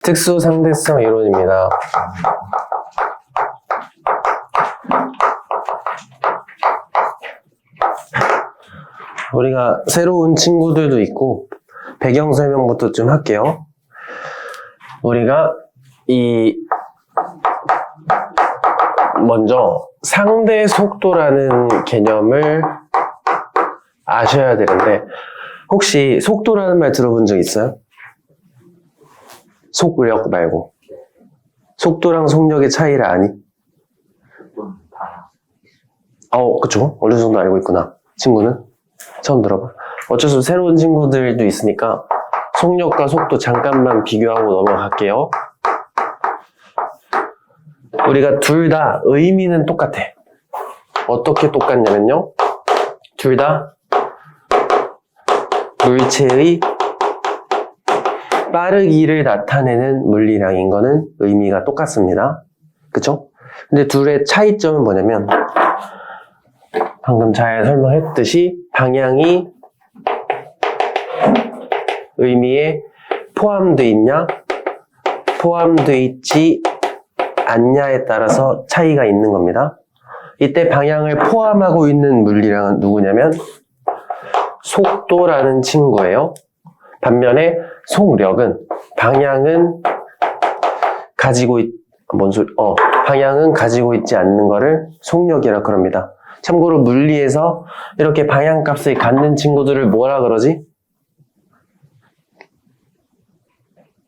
특수 상대성 이론입니다. 우리가 새로운 친구들도 있고 배경 설명부터 좀 할게요. 우리가 먼저 상대 속도라는 개념을 아셔야 되는데, 혹시 속도라는 말 들어본 적 있어요? 속력 말고. 속도랑 속력의 차이를 아니? 그쵸? 어느 정도 알고 있구나. 친구는? 처음 들어봐. 어쩔 수 새로운 친구들도 있으니까 속력과 속도 잠깐만 비교하고 넘어갈게요. 우리가 둘 다 의미는 똑같아. 어떻게 똑같냐면요, 둘 다 물체의 빠르기를 나타내는 물리량인 거는 의미가 똑같습니다. 그쵸? 근데 둘의 차이점은 뭐냐면, 방금 잘 설명했듯이 방향이 의미에 포함되어 있냐, 포함되어 있지 않냐에 따라서 차이가 있는 겁니다. 이때 방향을 포함하고 있는 물리량은 누구냐면 속도라는 친구예요. 반면에 속력은 방향은 가지고 있지 않는 거를 속력이라 그럽니다. 참고로 물리에서 이렇게 방향값을 갖는 친구들을 뭐라 그러지?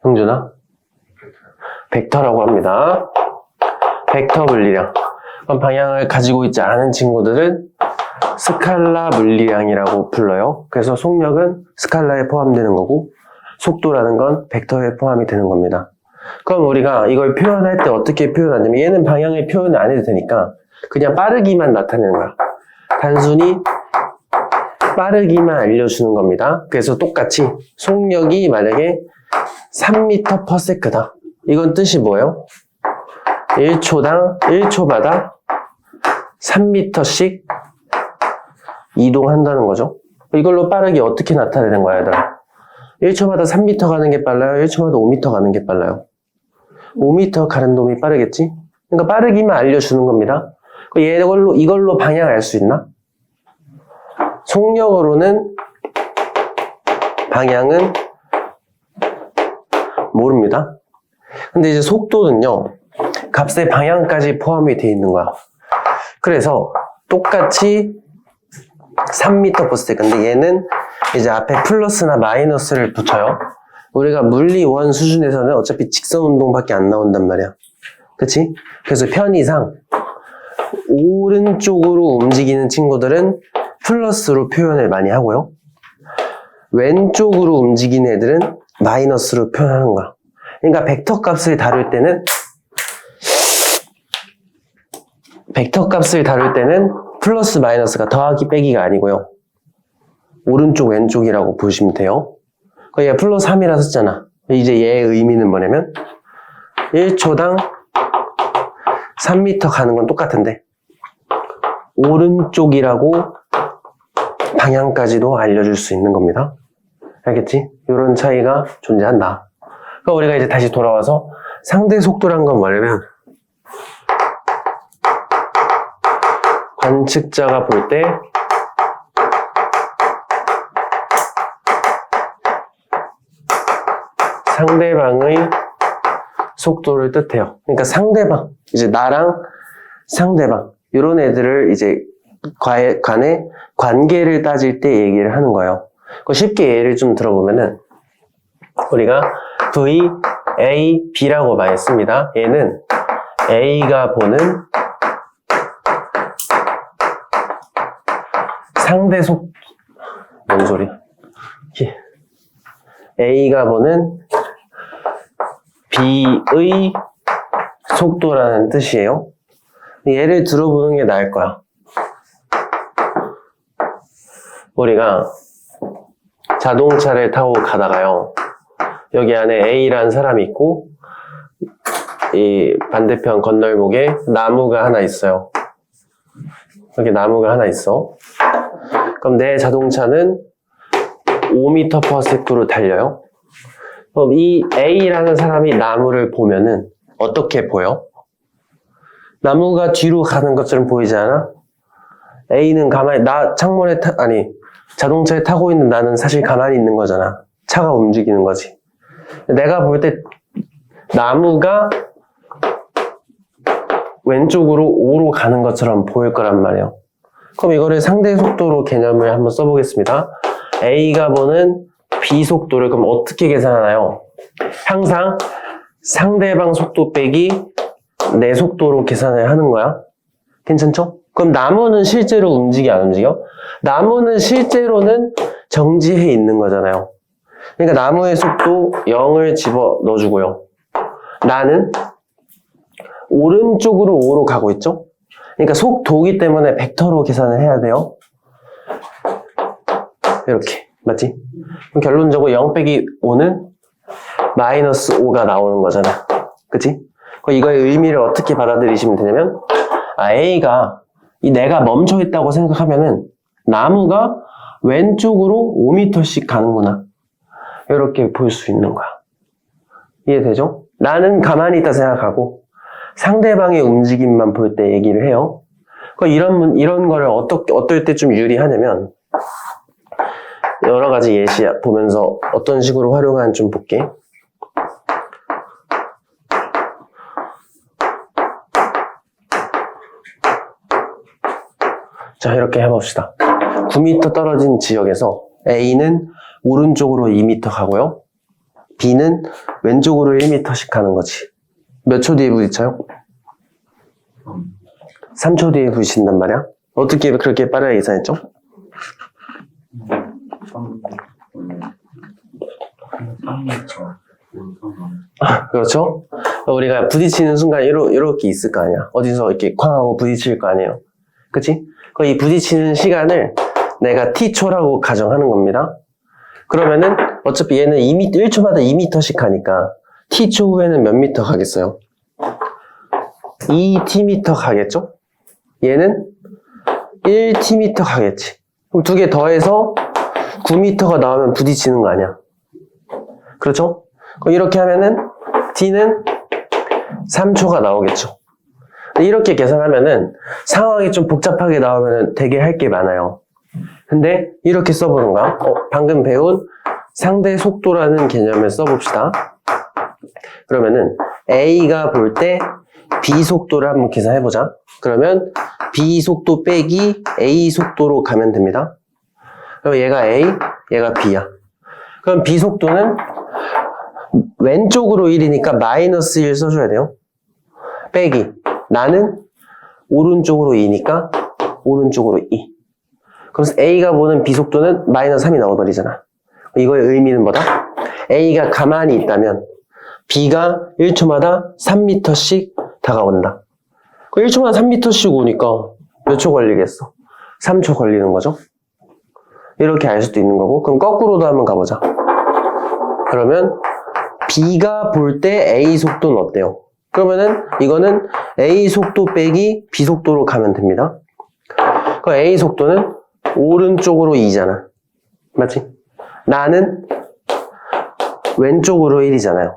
형준아? 벡터라고 합니다. 벡터 물리량. 그럼 방향을 가지고 있지 않은 친구들은 스칼라 물리량이라고 불러요. 그래서 속력은 스칼라에 포함되는 거고, 속도라는 건 벡터에 포함이 되는 겁니다. 그럼 우리가 이걸 표현할 때 어떻게 표현하냐면, 얘는 방향을 표현 안 해도 되니까 그냥 빠르기만 나타내는 거야. 단순히 빠르기만 알려주는 겁니다. 그래서 똑같이 속력이 만약에 3m/s다. 이건 뜻이 뭐예요? 1초마다 3m씩 이동한다는 거죠. 이걸로 빠르게 어떻게 나타내는 거야, 얘들아? 1초마다 3m 가는 게 빨라요? 1초마다 5m 가는 게 빨라요? 5m 가는 놈이 빠르겠지? 그러니까 빠르기만 알려주는 겁니다. 이걸로 방향 알 수 있나? 속력으로는 방향은 모릅니다. 근데 이제 속도는요, 값의 방향까지 포함이 되어 있는 거야. 그래서 똑같이 3m/s. 근데 얘는 이제 앞에 플러스나 마이너스를 붙여요. 우리가 물리 1 수준에서는 어차피 직선 운동밖에 안 나온단 말이야. 그치? 그래서 편의상 오른쪽으로 움직이는 친구들은 플러스로 표현을 많이 하고요, 왼쪽으로 움직이는 애들은 마이너스로 표현하는 거야. 그러니까 벡터 값을 다룰 때는 플러스 마이너스가 더하기 빼기가 아니고요, 오른쪽 왼쪽이라고 보시면 돼요. 얘가 플러스 3이라 썼잖아. 이제 얘의 의미는 뭐냐면 1초당 3m 가는 건 똑같은데 오른쪽이라고 방향까지도 알려줄 수 있는 겁니다. 알겠지? 이런 차이가 존재한다. 그러니까 우리가 이제 다시 돌아와서 상대 속도란 건 뭐냐면, 관측자가 볼 때 상대방의 속도를 뜻해요. 그러니까 상대방, 이제 나랑 상대방, 이런 애들을 이제 간의 관계를 따질 때 얘기를 하는 거예요. 쉽게 예를 좀 들어보면은, 우리가 V, A, B라고 많이 씁니다. 얘는 A가 보는 뭔 소리야? A가 보는 B의 속도라는 뜻이에요. 얘를 들어보는 게 나을 거야. 우리가 자동차를 타고 가다가요, 여기 안에 A라는 사람이 있고, 이 반대편 건널목에 나무가 하나 있어요. 여기 나무가 하나 있어. 그럼 내 자동차는 5m/s로 달려요. 그럼 이 A라는 사람이 나무를 보면은 어떻게 보여? 나무가 뒤로 가는 것처럼 보이지 않아? A는 가만히, 자동차에 타고 있는 나는 사실 가만히 있는 거잖아. 차가 움직이는 거지. 내가 볼 때 나무가 왼쪽으로 O로 가는 것처럼 보일 거란 말이에요. 그럼 이거를 상대 속도로 개념을 한번 써보겠습니다. A가 보는 B 속도를 그럼 어떻게 계산하나요? 항상 상대방 속도 빼기 내 속도로 계산을 하는 거야. 괜찮죠? 그럼 나무는 실제로 움직여 안 움직여? 나무는 실제로는 정지해 있는 거잖아요. 그러니까 나무의 속도 0을 집어 넣어주고요. 나는 오른쪽으로 5로 가고 있죠? 그러니까 속도기 때문에 벡터로 계산을 해야 돼요. 이렇게. 맞지? 그럼 결론적으로 0 빼기 5는 마이너스 5가 나오는 거잖아. 그치? 그럼 이거의 의미를 어떻게 받아들이시면 되냐면, A가 내가 멈춰 있다고 생각하면은 나무가 왼쪽으로 5m씩 가는구나. 이렇게 볼 수 있는 거야. 이해되죠? 나는 가만히 있다 생각하고 상대방의 움직임만 볼 때 얘기를 해요. 이런 거를 어떨 때 좀 유리하냐면, 여러 가지 예시 보면서 어떤 식으로 활용하는지 좀 볼게. 자, 이렇게 해봅시다. 9m 떨어진 지역에서 A는 오른쪽으로 2m 가고요. B는 왼쪽으로 1m씩 가는 거지. 몇 초 뒤에 부딪혀요? 3초 뒤에 부딪힌단 말이야. 어떻게 그렇게 빠르게 계산했죠? 그렇죠? 우리가 부딪히는 순간 이렇게 있을 거 아니야. 어디서 이렇게 쾅 하고 부딪힐 거 아니에요. 그치? 이 부딪히는 시간을 내가 t초라고 가정하는 겁니다. 그러면은 어차피 얘는 1초마다 2m씩 가니까 t초 후에는 몇 미터 가겠어요? 2tm 가겠죠? 얘는 1tm 가겠지. 그럼 두 개 더해서 9m가 나오면 부딪히는 거 아니야. 그렇죠? 그럼 이렇게 하면은 t는 3초가 나오겠죠. 이렇게 계산하면은 상황이 좀 복잡하게 나오면은 되게 할 게 많아요. 근데 이렇게 써보는 거야. 방금 배운 상대 속도라는 개념을 써봅시다. 그러면은 A가 볼 때 B 속도를 한번 계산해보자. 그러면 B 속도 빼기 A 속도로 가면 됩니다. 그럼 얘가 A, 얘가 B야. 그럼 B 속도는 왼쪽으로 1이니까 마이너스 1 써줘야 돼요. 빼기 나는 오른쪽으로 2니까 오른쪽으로 2. 그럼 A가 보는 B 속도는 마이너스 3이 나와버리잖아. 이거의 의미는 뭐다? A가 가만히 있다면 B가 1초마다 3m씩 다가온다. 1초마다 3m씩 오니까 몇 초 걸리겠어? 3초 걸리는 거죠? 이렇게 알 수도 있는 거고. 그럼 거꾸로도 한번 가보자. 그러면 B가 볼 때 A 속도는 어때요? 그러면은 이거는 A 속도 빼기 B 속도로 가면 됩니다. 그럼 A 속도는 오른쪽으로 2잖아. 맞지? 나는 왼쪽으로 1이잖아요.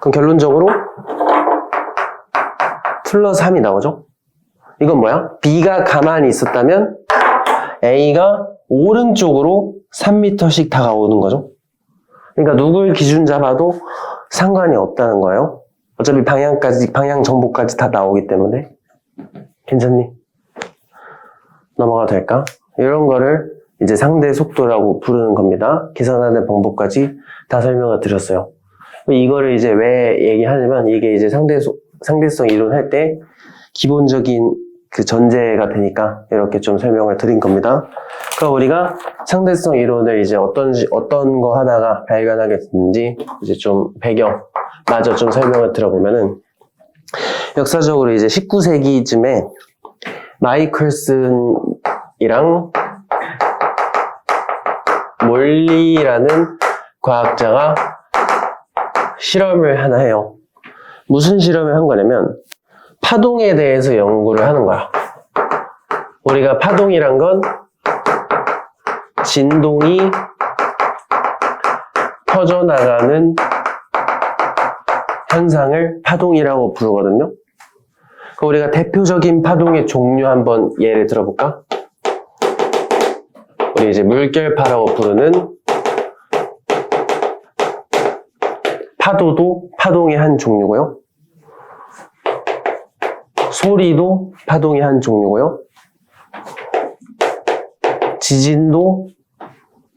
그럼 결론적으로 플러스 3이 나오죠? 이건 뭐야? B가 가만히 있었다면 A가 오른쪽으로 3m씩 다가오는 거죠. 그러니까 누굴 기준 잡아도 상관이 없다는 거예요. 어차피 방향 정보까지 다 나오기 때문에. 괜찮니? 넘어가도 될까? 이런 거를 이제 상대 속도라고 부르는 겁니다. 계산하는 방법까지 다 설명을 드렸어요. 이거를 이제 왜 얘기하냐면 이게 이제 상대성 이론 할 때 기본적인 그 전제가 되니까 이렇게 좀 설명을 드린 겁니다. 그럼 우리가 상대성 이론을 이제 어떤 거 하다가 발견하게 됐는지 이제 좀 배경 마저 좀 설명을 들어보면은, 역사적으로 이제 19세기쯤에 마이클슨이랑 몰리라는 과학자가 실험을 하나 해요. 무슨 실험을 한 거냐면 파동에 대해서 연구를 하는 거야. 우리가 파동이란 건 진동이 퍼져나가는 현상을 파동이라고 부르거든요. 그럼 우리가 대표적인 파동의 종류 한번 예를 들어볼까? 우리 이제 물결파라고 부르는 파도도 파동의 한 종류고요. 소리도 파동의 한 종류고요. 지진도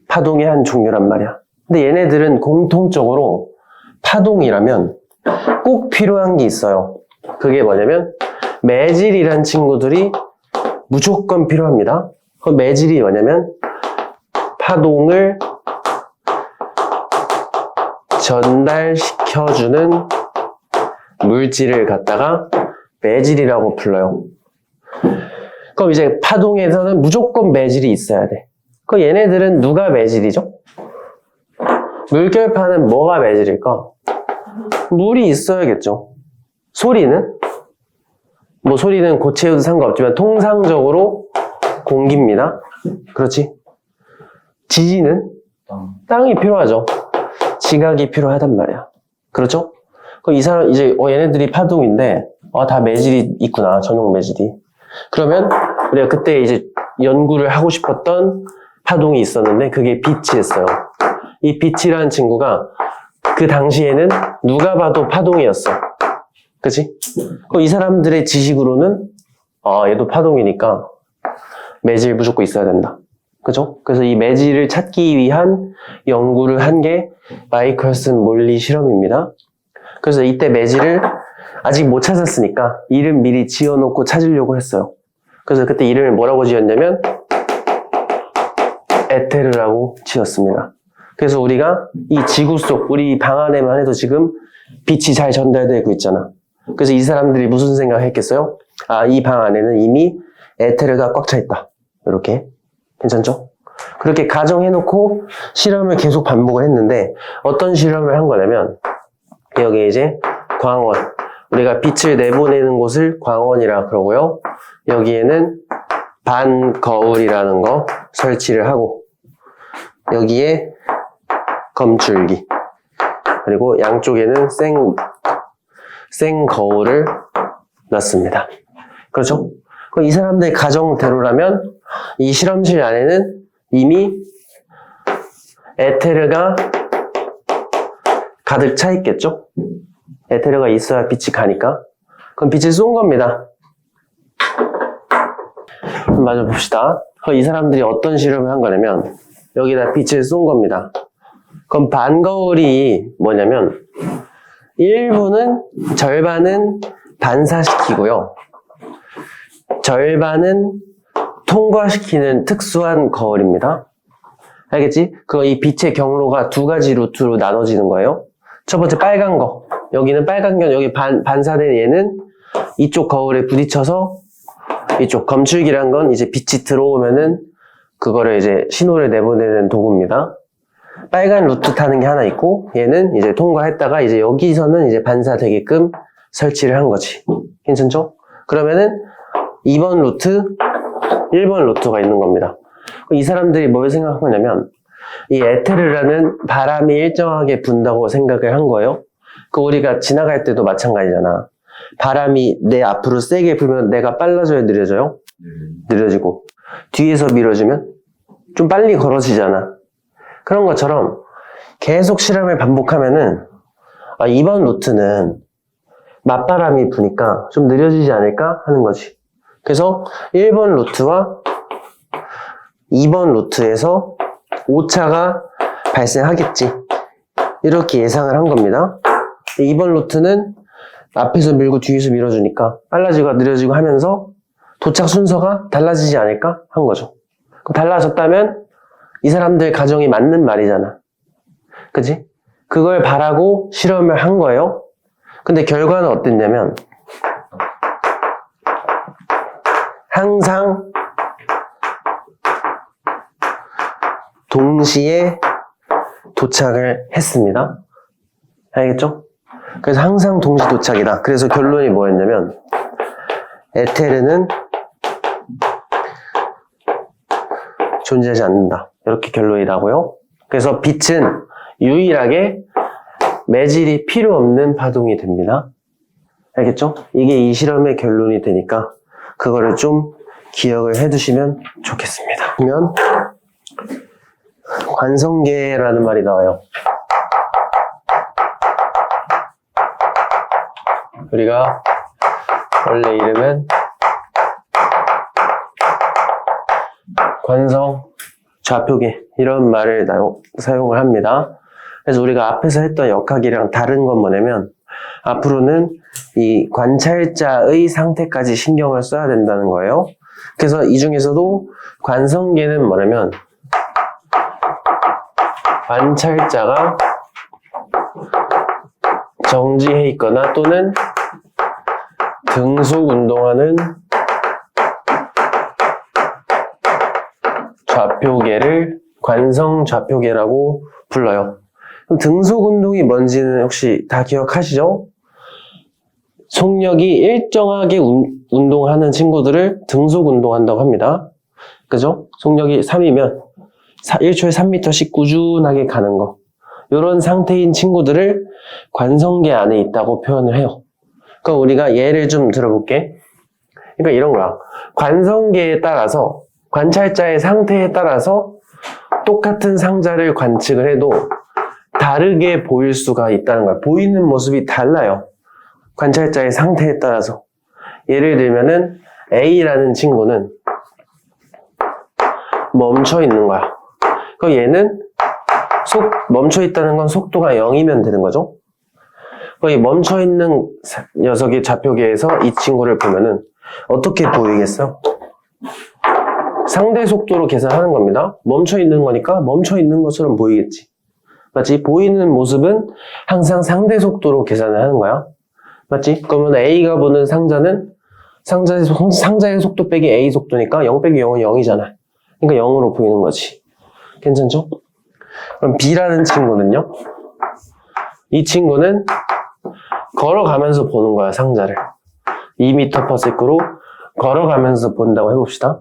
파동의 한 종류란 말이야. 근데 얘네들은 공통적으로 파동이라면 꼭 필요한 게 있어요. 그게 뭐냐면 매질이란 친구들이 무조건 필요합니다. 그 매질이 뭐냐면 파동을 전달시켜주는 물질을 갖다가 매질이라고 불러요. 그럼 이제 파동에서는 무조건 매질이 있어야 돼. 그럼 얘네들은 누가 매질이죠? 물결파는 뭐가 매질일까? 물이 있어야겠죠. 소리는? 뭐 소리는 고체여도 상관없지만 통상적으로 공기입니다. 그렇지? 지진은? 땅이 필요하죠. 지각이 필요하단 말이야. 그렇죠? 그럼 이 사람, 이제, 얘네들이 파동인데, 다 매질이 있구나. 전용 매질이. 그러면, 우리가 그때 이제 연구를 하고 싶었던 파동이 있었는데, 그게 빛이었어요. 이 빛이라는 친구가 그 당시에는 누가 봐도 파동이었어. 그치? 그럼 이 사람들의 지식으로는, 얘도 파동이니까 매질 무조건 있어야 된다. 그죠? 그래서 이 매질을 찾기 위한 연구를 한 게 마이컬슨 몰리 실험입니다. 그래서 이때 매질을 아직 못 찾았으니까 이름 미리 지어놓고 찾으려고 했어요. 그래서 그때 이름을 뭐라고 지었냐면 에테르라고 지었습니다. 그래서 우리가 이 지구 속 우리 방 안에만 해도 지금 빛이 잘 전달되고 있잖아. 그래서 이 사람들이 무슨 생각을 했겠어요? 이 방 안에는 이미 에테르가 꽉 차 있다. 이렇게. 괜찮죠? 그렇게 가정해놓고 실험을 계속 반복을 했는데 어떤 실험을 한 거냐면 여기 이제 광원, 우리가 빛을 내보내는 곳을 광원이라 그러고요. 여기에는 반거울이라는 거 설치를 하고 여기에 검줄기 그리고 양쪽에는 생거울을 놨습니다. 그렇죠? 그럼 이 사람들의 가정대로라면 이 실험실 안에는 이미 에테르가 가득 차 있겠죠? 에테르가 있어야 빛이 가니까. 그럼 빛을 쏜 겁니다. 마저 봅시다. 이 사람들이 어떤 실험을 한 거냐면 여기다 빛을 쏜 겁니다. 그럼 반거울이 뭐냐면 절반은 반사시키고요. 절반은 통과시키는 특수한 거울입니다. 알겠지? 이 빛의 경로가 두 가지 루트로 나눠지는 거예요. 첫 번째 빨간 거. 여기는 빨간 경, 여기 반사된 얘는 이쪽 거울에 부딪혀서 이쪽 검출기란 건 이제 빛이 들어오면은 그거를 이제 신호를 내보내는 도구입니다. 빨간 루트 타는 게 하나 있고 얘는 이제 통과했다가 이제 여기서는 이제 반사되게끔 설치를 한 거지. 괜찮죠? 그러면은 2번 루트, 1번 루트가 있는 겁니다. 이 사람들이 뭘 생각한 거냐면 이 에테르라는 바람이 일정하게 분다고 생각을 한 거예요. 우리가 지나갈 때도 마찬가지잖아. 바람이 내 앞으로 세게 불면 내가 빨라져야 느려져요? 느려지고 뒤에서 밀어주면 좀 빨리 걸어지잖아. 그런 것처럼 계속 실험을 반복하면은 2번 루트는 맞바람이 부니까 좀 느려지지 않을까 하는 거지. 그래서 1번 루트와 2번 루트에서 오차가 발생하겠지. 이렇게 예상을 한 겁니다. 2번 루트는 앞에서 밀고 뒤에서 밀어주니까 빨라지고 느려지고 하면서 도착 순서가 달라지지 않을까 한 거죠. 달라졌다면 이 사람들 가정이 맞는 말이잖아. 그치? 그걸 바라고 실험을 한 거예요. 근데 결과는 어땠냐면 항상 동시에 도착을 했습니다. 알겠죠? 그래서 항상 동시 도착이다. 그래서 결론이 뭐였냐면 에테르는 존재하지 않는다. 이렇게 결론이 나고요. 그래서 빛은 유일하게 매질이 필요 없는 파동이 됩니다. 알겠죠? 이게 이 실험의 결론이 되니까 그거를 좀 기억을 해두시면 좋겠습니다. 그러면 관성계라는 말이 나와요. 우리가 원래 이름은 관성 좌표계 이런 말을 사용을 합니다. 그래서 우리가 앞에서 했던 역학이랑 다른 건 뭐냐면 앞으로는 이 관찰자의 상태까지 신경을 써야 된다는 거예요. 그래서 이 중에서도 관성계는 뭐냐면 관찰자가 정지해 있거나 또는 등속 운동하는 좌표계를 관성 좌표계라고 불러요. 그럼 등속 운동이 뭔지는 혹시 다 기억하시죠? 속력이 일정하게 운동하는 친구들을 등속 운동한다고 합니다. 그죠? 속력이 3이면 1초에 3m씩 꾸준하게 가는 거. 이런 상태인 친구들을 관성계 안에 있다고 표현을 해요. 그럼 우리가 예를 좀 들어볼게. 그러니까 이런 거야. 관성계에 따라서 관찰자의 상태에 따라서 똑같은 상자를 관측을 해도 다르게 보일 수가 있다는 거야. 보이는 모습이 달라요. 관찰자의 상태에 따라서. 예를 들면은 A라는 친구는 멈춰 있는 거야. 그럼 얘는 멈춰 있다는 건 속도가 0이면 되는 거죠. 이 멈춰 있는 녀석의 좌표계에서 이 친구를 보면은 어떻게 보이겠어? 상대 속도로 계산하는 겁니다. 멈춰 있는 거니까 멈춰 있는 것처럼 보이겠지. 맞지? 보이는 모습은 항상 상대 속도로 계산을 하는 거야. 맞지? 그러면 A가 보는 상자는 상자의 속도 빼기 A 속도니까 0 빼기 0은 0이잖아. 그러니까 0으로 보이는 거지. 괜찮죠? 그럼 B라는 친구는요? 이 친구는 걸어가면서 보는 거야, 상자를. 2m/s로 걸어가면서 본다고 해봅시다.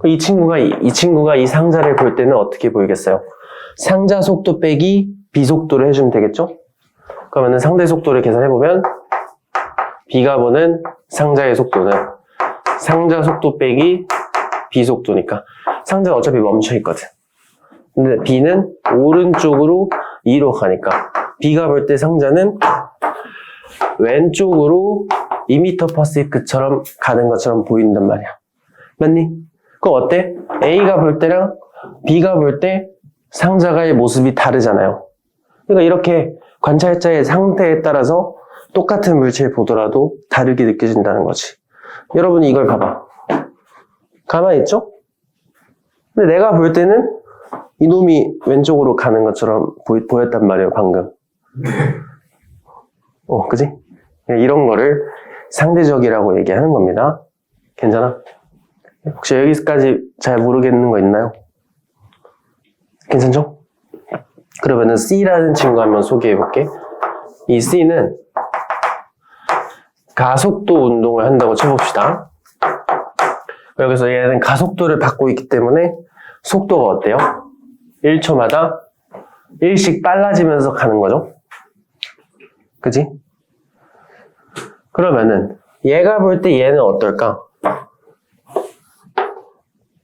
이 친구가 이 상자를 볼 때는 어떻게 보이겠어요? 상자 속도 빼기 비속도를 해주면 되겠죠? 그러면 상대 속도를 계산해보면 B가 보는 상자의 속도는 상자 속도 빼기 비속도니까 상자가 어차피 멈춰있거든. 근데 B는 오른쪽으로 2로 가니까 B가 볼 때 상자는 왼쪽으로 2m/s처럼 가는 것처럼 보인단 말이야. 맞니? 그럼 어때? A가 볼 때랑 B가 볼 때 상자가의 모습이 다르잖아요. 그러니까 이렇게 관찰자의 상태에 따라서 똑같은 물체를 보더라도 다르게 느껴진다는 거지. 여러분이 이걸 봐봐. 가만히 있죠? 근데 내가 볼 때는 이놈이 왼쪽으로 가는 것처럼 보였단 말이에요, 방금. 그지? 이런 거를 상대적이라고 얘기하는 겁니다. 괜찮아? 혹시 여기까지 잘 모르겠는 거 있나요? 괜찮죠? 그러면은 C라는 친구 한번 소개해 볼게. 이 C는 가속도 운동을 한다고 쳐봅시다. 여기서 얘는 가속도를 받고 있기 때문에 속도가 어때요? 1초마다 1씩 빨라지면서 가는 거죠. 그지? 그러면은 얘가 볼 때 얘는 어떨까?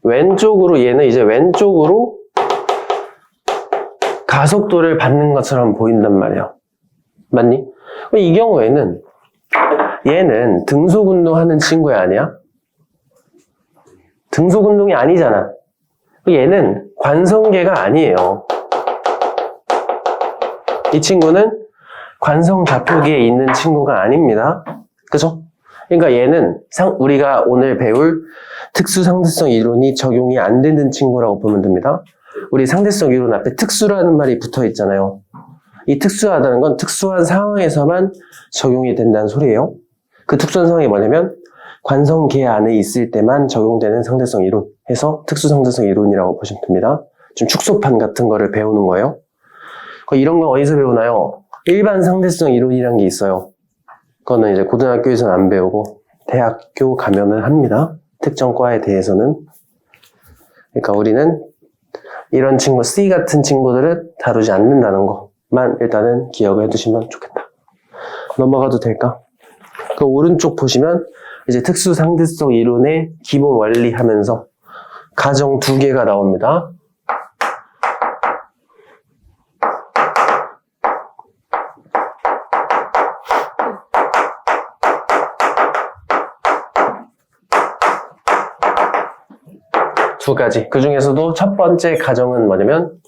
얘는 이제 왼쪽으로 가속도를 받는 것처럼 보인단 말이야. 맞니? 이 경우에는 얘는 등속 운동하는 친구야, 아니야? 등속 운동이 아니잖아. 얘는 관성계가 아니에요. 이 친구는 관성 좌표계에 있는 친구가 아닙니다. 그죠? 그러니까 얘는 우리가 오늘 배울 특수 상대성 이론이 적용이 안 되는 친구라고 보면 됩니다. 우리 상대성 이론 앞에 특수라는 말이 붙어 있잖아요. 이 특수하다는 건 특수한 상황에서만 적용이 된다는 소리예요. 그 특수한 상황이 뭐냐면 관성계 안에 있을 때만 적용되는 상대성 이론 해서 특수 상대성 이론이라고 보시면 됩니다. 좀 축소판 같은 거를 배우는 거예요. 이런 거 어디서 배우나요? 일반 상대성 이론이란 게 있어요. 그거는 이제 고등학교에서는 안 배우고 대학교 가면은 합니다. 특정 과에 대해서는. 그러니까 우리는 이런 친구, C 같은 친구들은 다루지 않는다는 거. 일단은 기억을 해두시면 좋겠다. 넘어가도 될까? 그 오른쪽 보시면 이제 특수 상대성 이론의 기본 원리 하면서 가정 2개가 나옵니다. 두 가지. 그 중에서도 첫 번째 가정은 뭐냐면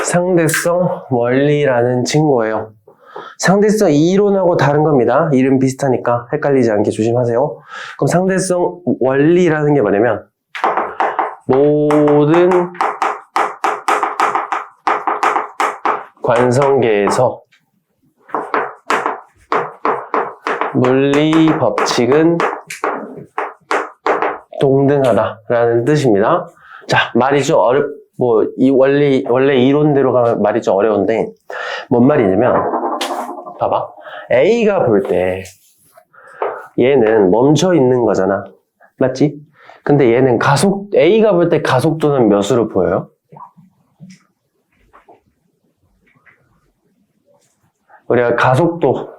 상대성 원리라는 친구예요. 상대성 이론하고 다른 겁니다. 이름 비슷하니까 헷갈리지 않게 조심하세요. 그럼 상대성 원리라는 게 뭐냐면 모든 관성계에서 물리 법칙은 동등하다라는 뜻입니다. 자, 말이 좀 원래 이론대로 가면 말이 좀 어려운데, 뭔 말이냐면, 봐봐. A가 볼 때, 얘는 멈춰 있는 거잖아. 맞지? 근데 얘는 A가 볼 때 가속도는 몇으로 보여요? 우리가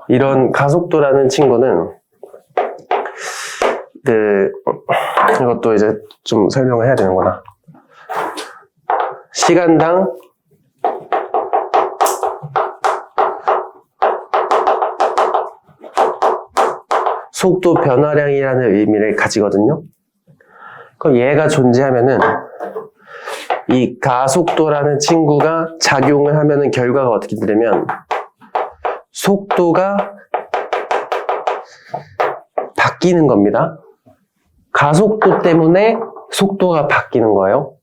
이런 가속도라는 친구는, 이것도 이제 좀 설명을 해야 되는구나. 시간당 속도 변화량이라는 의미를 가지거든요. 그럼 얘가 존재하면은 이 가속도라는 친구가 작용을 하면은 결과가 어떻게 되냐면 속도가 바뀌는 겁니다. 가속도 때문에 속도가 바뀌는 거예요.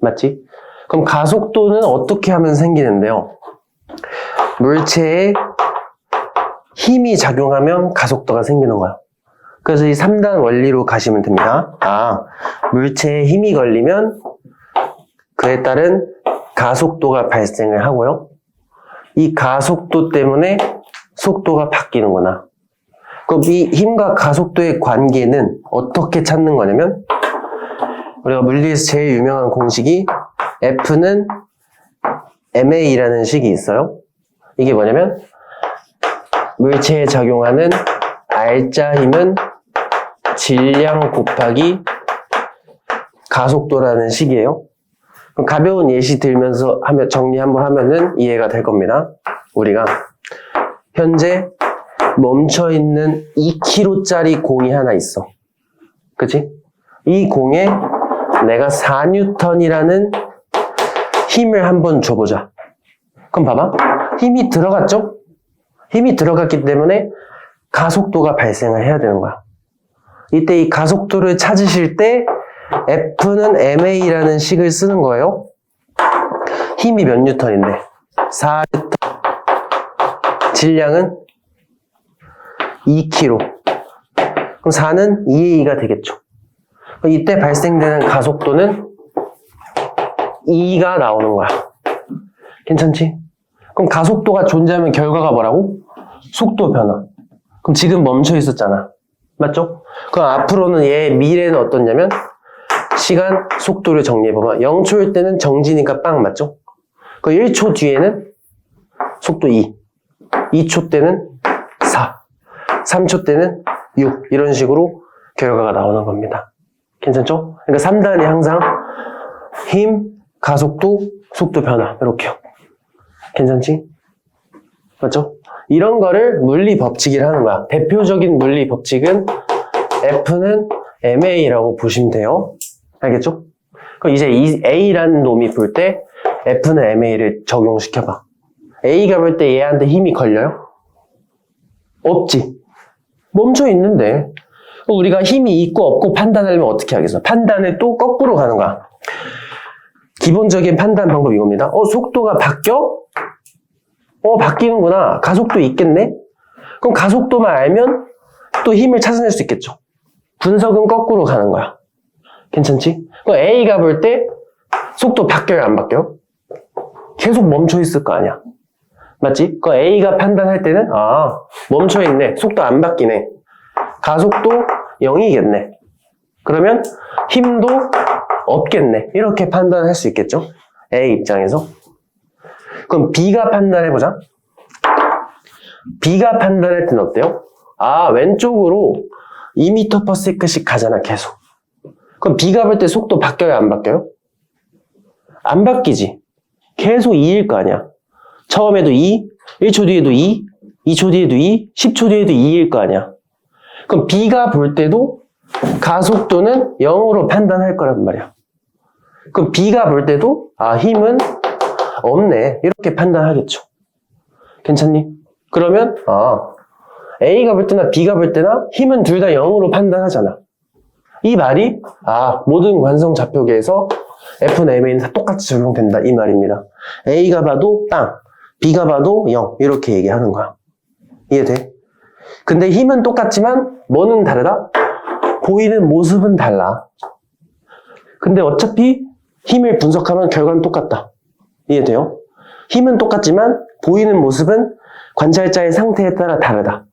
맞지? 그럼 가속도는 어떻게 하면 생기는데요? 물체에 힘이 작용하면 가속도가 생기는 거예요. 그래서 이 3단 원리로 가시면 됩니다. 물체에 힘이 걸리면 그에 따른 가속도가 발생을 하고요. 이 가속도 때문에 속도가 바뀌는구나. 그럼 이 힘과 가속도의 관계는 어떻게 찾는 거냐면 우리가 물리에서 제일 유명한 공식이 F는 ma라는 식이 있어요. 이게 뭐냐면 물체에 작용하는 R자 힘은 질량 곱하기 가속도라는 식이에요. 그럼 가벼운 예시 들면서 정리 한번 하면은 이해가 될 겁니다. 우리가 현재 멈춰있는 2kg짜리 공이 하나 있어. 그치? 이 공에 내가 4N이라는 힘을 한번 줘보자. 그럼 봐봐. 힘이 들어갔죠? 힘이 들어갔기 때문에 가속도가 발생을 해야 되는 거야. 이때 이 가속도를 찾으실 때 F는 ma라는 식을 쓰는 거예요. 힘이 몇 뉴턴인데? 4뉴턴. 질량은 2kg. 그럼 4는 2A가 되겠죠. 이때 발생되는 가속도는 2가 나오는 거야. 괜찮지? 그럼 가속도가 존재하면 결과가 뭐라고? 속도 변화. 그럼 지금 멈춰 있었잖아. 맞죠? 그럼 앞으로는 미래는 어떻냐면 시간, 속도를 정리해보면 0초일 때는 정지니까 빵 맞죠? 그 1초 뒤에는 속도 2, 2초 때는 4, 3초 때는 6 이런 식으로 결과가 나오는 겁니다. 괜찮죠? 그러니까 3단이 항상 힘, 가속도, 속도 변화 이렇게요. 괜찮지? 맞죠? 이런 거를 물리 법칙이라 하는 거야. 대표적인 물리 법칙은 F는 ma라고 보시면 돼요. 알겠죠? 그럼 이제 이 A라는 놈이 볼 때 F는 ma를 적용시켜봐. A가 볼 때 얘한테 힘이 걸려요? 없지. 멈춰 있는데 우리가 힘이 있고 없고 판단하려면 어떻게 하겠어? 판단을 또 거꾸로 가는 거야. 기본적인 판단 방법 이겁니다. 속도가 바뀌어? 바뀌는구나. 가속도 있겠네? 그럼 가속도만 알면 또 힘을 찾아낼 수 있겠죠. 분석은 거꾸로 가는 거야. 괜찮지? 그럼 A가 볼 때 속도 바뀌어요, 안 바뀌어요? 계속 멈춰 있을 거 아니야. 맞지? 그 A가 판단할 때는 멈춰 있네. 속도 안 바뀌네. 가속도 0이겠네. 그러면 힘도 없겠네. 이렇게 판단할 수 있겠죠? A 입장에서. 그럼 B가 판단해보자. B가 판단할 때는 어때요? 아, 왼쪽으로 2m/s씩 가잖아, 계속. 그럼 B가 볼 때 속도 바뀌어요, 안 바뀌어요? 안 바뀌지. 계속 2일 거 아니야. 처음에도 2, 1초 뒤에도 2, 2초 뒤에도 2, 10초 뒤에도 2일 거 아니야. 그럼 B가 볼 때도 가속도는 0으로 판단할 거란 말이야. 그럼 B가 볼 때도 아, 힘은 없네. 이렇게 판단하겠죠. 괜찮니? 그러면 A가 볼 때나 B가 볼 때나 힘은 둘 다 0으로 판단하잖아. 이 말이 모든 관성 좌표계에서 F는 M에는 다 똑같이 적용된다 이 말입니다. A가 봐도 땅, B가 봐도 0 이렇게 얘기하는 거야. 이해돼? 근데 힘은 똑같지만 뭐는 다르다? 보이는 모습은 달라. 근데 어차피 힘을 분석하면 결과는 똑같다. 이해돼요? 힘은 똑같지만 보이는 모습은 관찰자의 상태에 따라 다르다.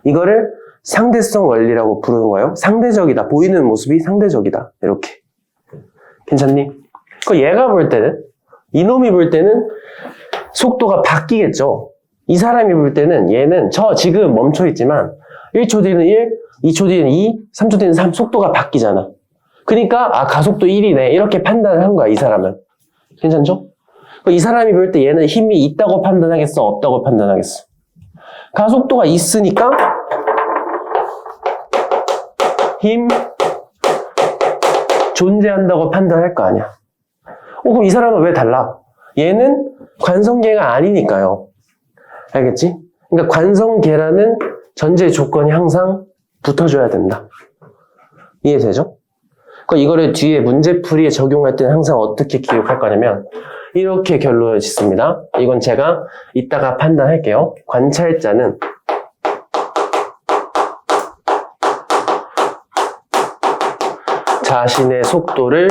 이거를 상대성 원리라고 부르는 거예요. 상대적이다. 보이는 모습이 상대적이다. 이렇게. 괜찮니? 그 얘가 볼 때는, 이놈이 볼 때는 속도가 바뀌겠죠. 이 사람이 볼 때는 얘는 지금 멈춰있지만 1초 뒤는 1, 2초 뒤는 2, 3초 뒤는 3 속도가 바뀌잖아. 그러니까 가속도 1이네 이렇게 판단을 한 거야 이 사람은. 괜찮죠? 이 사람이 볼 때 얘는 힘이 있다고 판단하겠어 없다고 판단하겠어? 가속도가 있으니까 힘 존재한다고 판단할 거 아니야. 그럼 이 사람은 왜 달라? 얘는 관성계가 아니니까요. 알겠지? 그러니까 관성계라는 전제 조건이 항상 붙어줘야 된다. 이해되죠? 그러니까 이거를 뒤에 문제풀이에 적용할 때는 항상 어떻게 기억할 거냐면 이렇게 결론을 짓습니다. 이건 제가 이따가 판단할게요. 관찰자는 자신의 속도를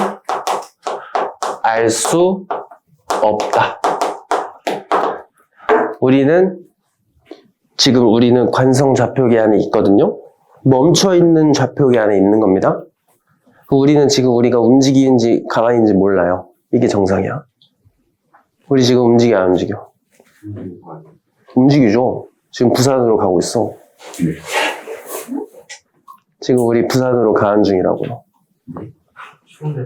알 수 없다. 지금 우리는 관성 좌표계 안에 있거든요. 멈춰있는 좌표계 안에 있는 겁니다. 우리는 지금 우리가 움직이는지 가만히 있는지 몰라요. 이게 정상이야. 우리 지금 움직여 안 움직여? 움직이죠. 지금 부산으로 가고 있어. 지금 우리 부산으로 가는 중이라고요. 추운데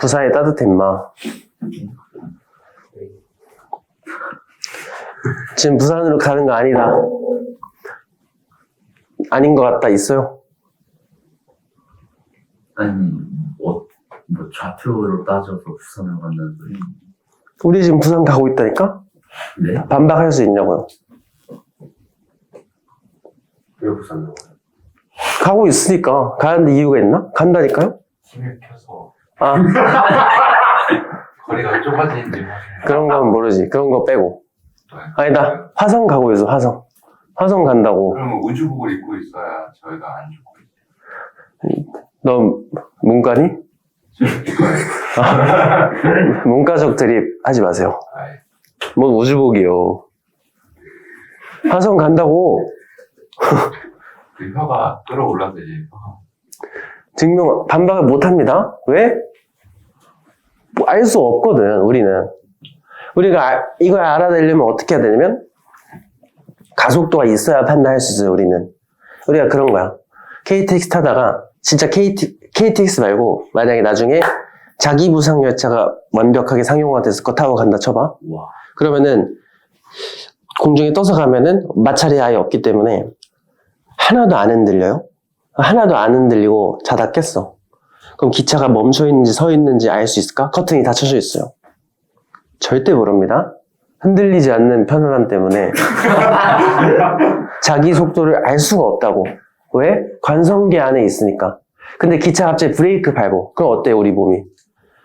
부산이 따뜻해 임마. 지금 부산으로 가는 거 아니다. 아닌 것 같다 있어요? 아니 뭐 좌표로 따져서 부산을 간다는 소리. 우리 지금 부산 가고 있다니까? 네? 반박할 수 있냐고요? 왜 부산으로 가요? 가고 있으니까. 가는데 이유가 있나? 간다니까요? 힘을 켜서 아 거리가 좁아지는지 그런 건 모르지. 그런 거 빼고. 아니다. 화성 가고 있어. 화성 간다고. 그러면 우주복을 입고 있어야 저희가 안 죽고. 너 문과니? 문과적 드립 하지 마세요. 뭔 우주복이요. 화성 간다고. 그 혀가 끌어올라서 이제 혀가. 반박을 못 합니다. 왜? 알 수 없거든, 우리는. 우리가 이걸 알아내려면 어떻게 해야 되냐면, 가속도가 있어야 판단할 수 있어요, 우리는. 우리가 그런 거야. KTX 타다가, 진짜 KTX 말고, 만약에 나중에 자기 부상 열차가 완벽하게 상용화돼서 그거 타고 간다 쳐봐. 와. 그러면은, 공중에 떠서 가면은, 마찰이 아예 없기 때문에, 하나도 안 흔들려요? 하나도 안 흔들리고 자다 깼어. 그럼 기차가 멈춰있는지 서 있는지 알 수 있을까? 커튼이 닫혀져 있어요. 절대 모릅니다. 흔들리지 않는 편안함 때문에 자기 속도를 알 수가 없다고. 왜? 관성계 안에 있으니까. 근데 기차 갑자기 브레이크 밟어. 그럼 어때요, 우리 몸이?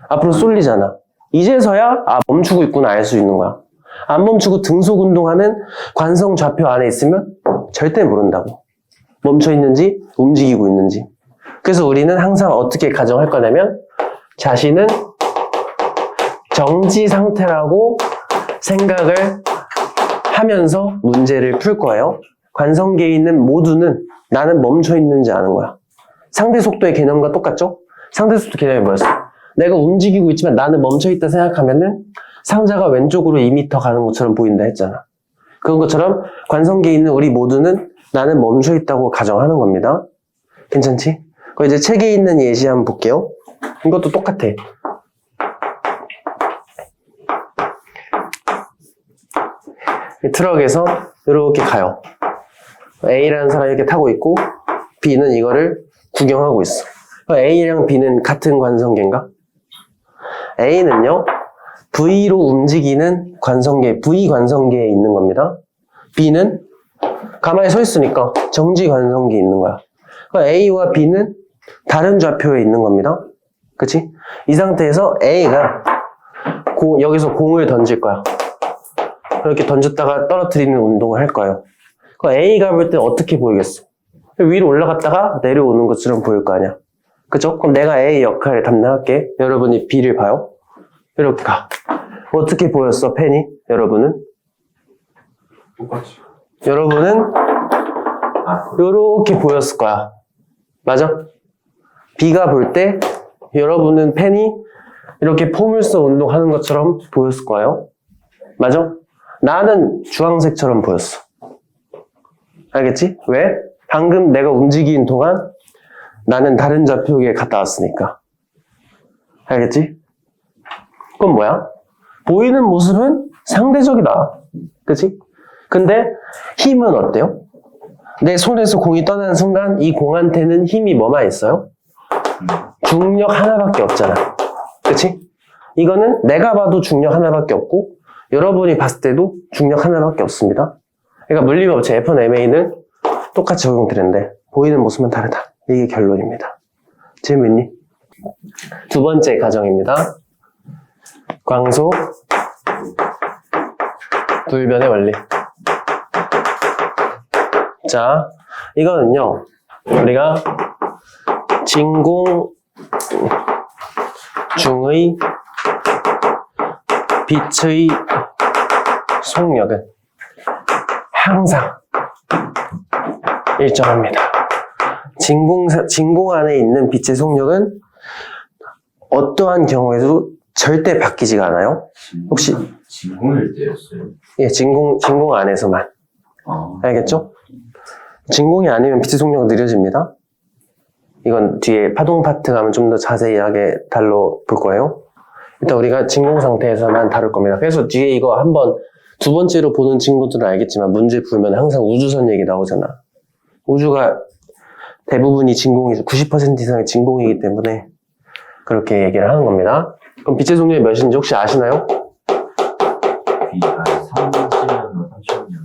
앞으로 쏠리잖아. 이제서야 멈추고 있구나 알 수 있는 거야. 안 멈추고 등속 운동하는 관성 좌표 안에 있으면 절대 모른다고. 멈춰 있는지 움직이고 있는지. 그래서 우리는 항상 어떻게 가정할 거냐면 자신은 정지 상태라고 생각을 하면서 문제를 풀 거예요. 관성계에 있는 모두는 나는 멈춰 있는지 아는 거야. 상대 속도의 개념과 똑같죠? 상대 속도 개념이 뭐였어? 내가 움직이고 있지만 나는 멈춰있다 생각하면은 상자가 왼쪽으로 2m 가는 것처럼 보인다 했잖아. 그런 것처럼 관성계에 있는 우리 모두는 나는 멈춰있다고 가정하는 겁니다. 괜찮지? 그럼 이제 책에 있는 예시 한번 볼게요. 이것도 똑같아. 이 트럭에서 이렇게 가요. A라는 사람이 이렇게 타고 있고 B는 이거를 구경하고 있어. A랑 B는 같은 관성계인가? A는요, V로 움직이는 관성계, V 관성계에 있는 겁니다. B는 가만히 서 있으니까 정지 관성계에 있는 거야. A와 B는 다른 좌표에 있는 겁니다. 그치? 이 상태에서 A가 여기서 공을 던질 거야. 이렇게 던졌다가 떨어뜨리는 운동을 할 거예요. A가 볼 때 어떻게 보이겠어? 위로 올라갔다가 내려오는 것처럼 보일 거 아니야. 그죠? 그럼 내가 A 역할을 담당할게. 여러분이 B를 봐요. 이렇게 가. 어떻게 보였어, 펜이? 여러분은? 똑같이. 여러분은 이렇게 보였을 거야. 맞아? B가 볼 때 여러분은 펜이 이렇게 포물선 운동하는 것처럼 보였을 거예요. 맞아? 나는 주황색처럼 보였어. 알겠지? 왜? 방금 내가 움직이는 동안 나는 다른 좌표에 갔다 왔으니까. 알겠지? 그건 뭐야? 보이는 모습은 상대적이다. 그치? 근데 힘은 어때요? 내 손에서 공이 떠나는 순간 이 공한테는 힘이 뭐만 있어요? 중력 하나밖에 없잖아. 그치? 이거는 내가 봐도 중력 하나밖에 없고 여러분이 봤을 때도 중력 하나밖에 없습니다. 그러니까 물리법칙 F1MA는 똑같이 적용되는데 보이는 모습은 다르다. 이게 결론입니다. 질문 있니? 두 번째 가정입니다. 광소 불변의 원리. 자, 이거는요, 우리가 진공 중의 빛의 속력은 항상 일정합니다. 진공 안에 있는 빛의 속력은 어떠한 경우에도 절대 바뀌지가 않아요. 혹시 진공일 때였어요. 예, 진공 안에서만. 알겠죠? 진공이 아니면 빛의 속력은 느려집니다. 이건 뒤에 파동 파트 가면 좀 더 자세하게 달러 볼 거예요. 일단 우리가 진공 상태에서만 다룰 겁니다. 그래서 뒤에 이거 한번 두 번째로 보는 친구들은 알겠지만 문제 풀면 항상 우주선 얘기 나오잖아. 우주가 대부분이 진공이죠. 90% 이상이 진공이기 때문에 그렇게 얘기를 하는 겁니다. 그럼 빛의 속력이 몇인지 혹시 아시나요? B가 3시간 30년.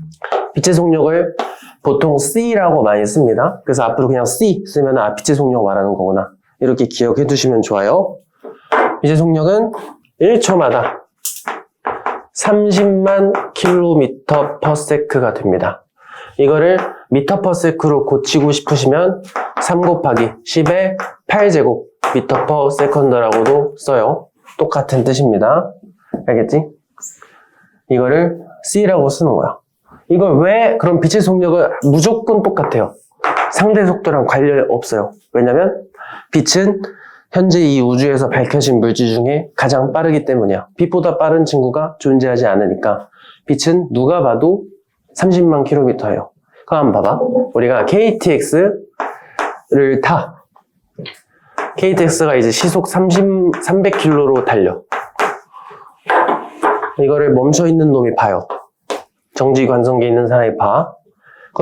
빛의 속력을 보통 C라고 많이 씁니다. 그래서 앞으로 그냥 C 쓰면 빛의 속력 말하는 거구나. 이렇게 기억해 두시면 좋아요. 빛의 속력은 1초마다 30만 km/s가 됩니다. 이거를 m/s로 고치고 싶으시면 3 곱하기 10의 8제곱 m/s라고도 써요. 똑같은 뜻입니다. 알겠지? 이거를 C라고 쓰는 거야. 이걸 왜 그럼 빛의 속력은 무조건 똑같아요. 상대 속도랑 관련이 없어요. 왜냐면 빛은 현재 이 우주에서 밝혀진 물질 중에 가장 빠르기 때문이야. 빛보다 빠른 친구가 존재하지 않으니까 빛은 누가 봐도 30만 km예요. 그럼 한번 봐봐. 우리가 KTX를 타. KTX가 이제 시속 300km로 달려. 이거를 멈춰있는 놈이 봐요. 정지 관성계에 있는 사람이 봐.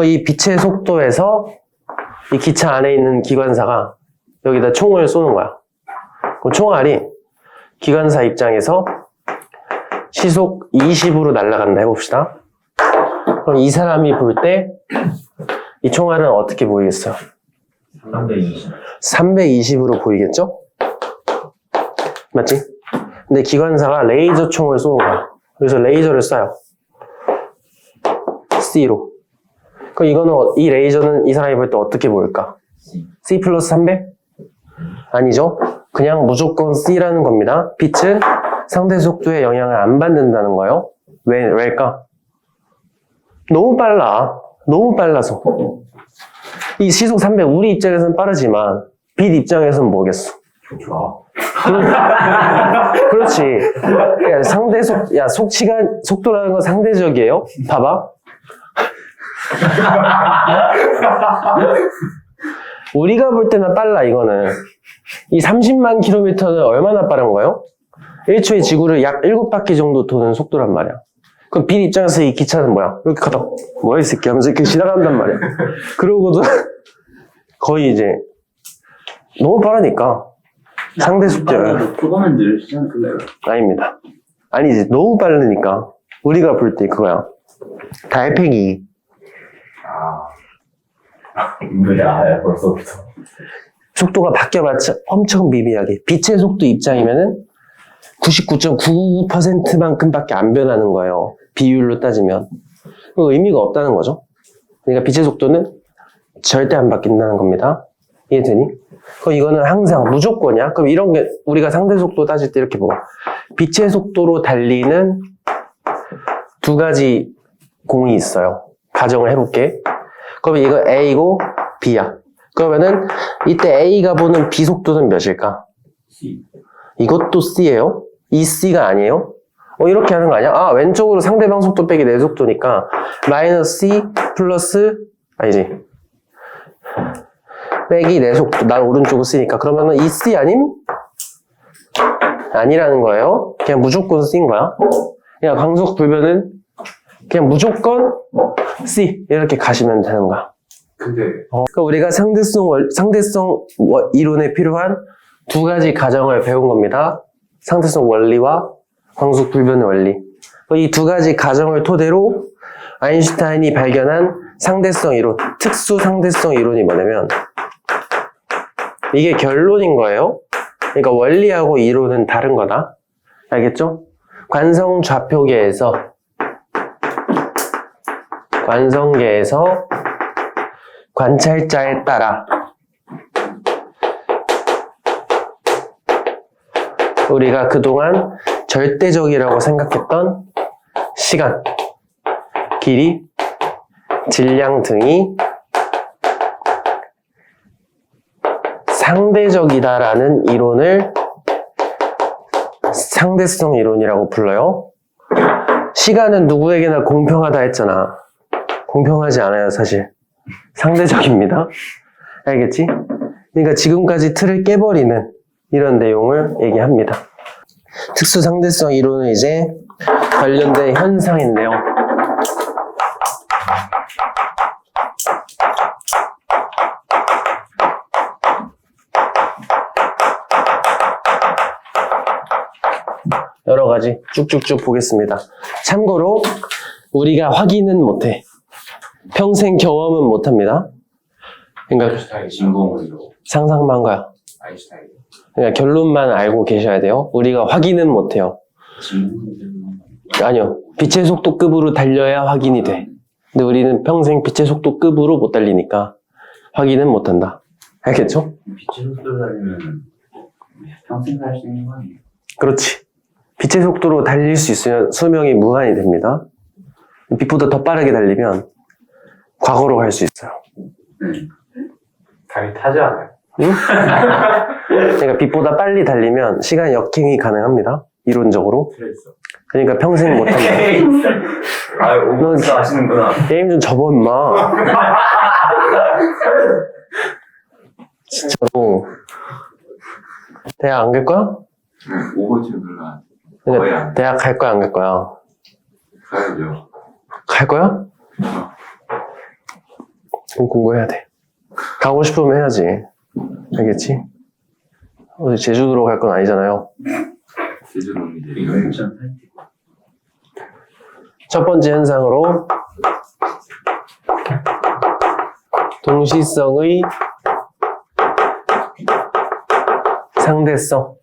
이 빛의 속도에서 이 기차 안에 있는 기관사가 여기다 총을 쏘는 거야. 그 총알이 기관사 입장에서 시속 20으로 날아간다 해봅시다. 그럼 이 사람이 볼 때 이 총알은 어떻게 보이겠어요? 320. 320으로 보이겠죠? 맞지? 근데 기관사가 레이저 총을 쏘는 거야. 그래서 레이저를 쏴요. C로. 그럼 이거는 이 레이저는 이 사람이 볼 때 어떻게 보일까? C 플러스 300? 아니죠. 그냥 무조건 C라는 겁니다. 빛은 상대 속도에 영향을 안 받는다는 거예요. 왜일까? 너무 빨라. 너무 빨라서. 이 시속 300, 우리 입장에서는 빠르지만 빛 입장에서는 뭐겠어? 좋아. 그렇지. 야, 속도라는 건 상대적이에요. 봐봐. 우리가 볼 때는 빨라, 이거는. 이 30만 킬로미터는 얼마나 빠른 거예요? 1초에 지구를 약 7바퀴 정도 도는 속도란 말이야. 그럼 빛 입장에서 이 기차는 뭐야? 이렇게 가다, 뭐야, 이 새끼 하면서 이렇게 지나간단 말이야. 그러고도 거의 이제, 너무 빠르니까. 상대 속도예요. 그거면 느리지 않을까요? 아닙니다. 아니지, 너무 빠르니까. 우리가 볼 때 그거야. 달팽이. 야, 벌써부터. 속도가 바뀌어봤자 엄청 미미하게. 빛의 속도 입장이면은 99.99%만큼밖에 안 변하는 거예요. 비율로 따지면. 의미가 없다는 거죠. 그러니까 빛의 속도는 절대 안 바뀐다는 겁니다. 이해되니? 그럼 이거는 항상 무조건이야? 그럼 이런 게 우리가 상대 속도 따질 때 이렇게 보고. 빛의 속도로 달리는 두 가지 공이 있어요. 가정을 해볼게. 그러면 이거 A고 B야. 그러면은 이때 A가 보는 B 속도는 몇일까? C. 이것도 C예요? 이 C가 아니에요? 이렇게 하는 거 아니야? 아, 왼쪽으로 상대방 속도 빼기 내 속도니까 마이너스 C 플러스 아니지 빼기 내 속도. 난 오른쪽을 C니까 그러면은 이 C 아님? 아니라는 거예요. 그냥 무조건 C인 거야. 그냥 광속 불변은 그냥 무조건 C 이렇게 가시면 되는 거야. 근데 그러니까 우리가 상대성 이론에 필요한 두 가지 가정을 배운 겁니다. 상대성 원리와 광속 불변의 원리. 이 두 가지 가정을 토대로 아인슈타인이 발견한 상대성 이론, 특수 상대성 이론이 뭐냐면 이게 결론인 거예요. 그러니까 원리하고 이론은 다른 거다. 알겠죠? 관성 좌표계에서 관찰자에 따라 우리가 그동안 절대적이라고 생각했던 시간, 길이, 질량 등이 상대적이다라는 이론을 상대성 이론이라고 불러요. 시간은 누구에게나 공평하다 했잖아. 공평하지 않아요, 사실. 상대적입니다. 알겠지? 그러니까 지금까지 틀을 깨버리는 이런 내용을 얘기합니다. 특수 상대성 이론은 이제 관련된 현상인데요. 여러 가지 쭉쭉쭉 보겠습니다. 참고로 우리가 확인은 못해. 평생 경험은 못합니다. 그러니까 아인슈타인 진공으로 상상만 한 거야. 아인슈타인 그러니까 결론만 알고 계셔야 돼요. 우리가 확인은 못해요. 아니요. 빛의 속도급으로 달려야 확인이 돼. 근데 우리는 평생 빛의 속도급으로 못 달리니까 확인은 못한다. 알겠죠? 빛의 속도를 달리면 평생 살 수 있는 거 아니에요? 그렇지. 빛의 속도로 달릴 수 있으면 수명이 무한이 됩니다. 빛보다 더 빠르게 달리면 과거로 갈 수 있어요. 달이 타지 않아요. 응? 그러니까 빛보다 빨리 달리면 시간 역행이 가능합니다. 이론적으로. 그랬어. 그러니까 평생 못한다. 오늘 진짜 아시는구나. 게임 좀 접어 임마. 진짜로. 대학 안 갈 거야? 오버워치는 별로 안 거의 그러니까 안 대학 갈 거야 안 갈 거야? 가야죠. 갈 거야? 그럼 공부해야 돼. 가고 싶으면 해야지. 알겠지? 어디 제주도로 갈 건 아니잖아요. 제주도는 이제 이거 괜찮아. 첫 번째 현상으로 동시성의 상대성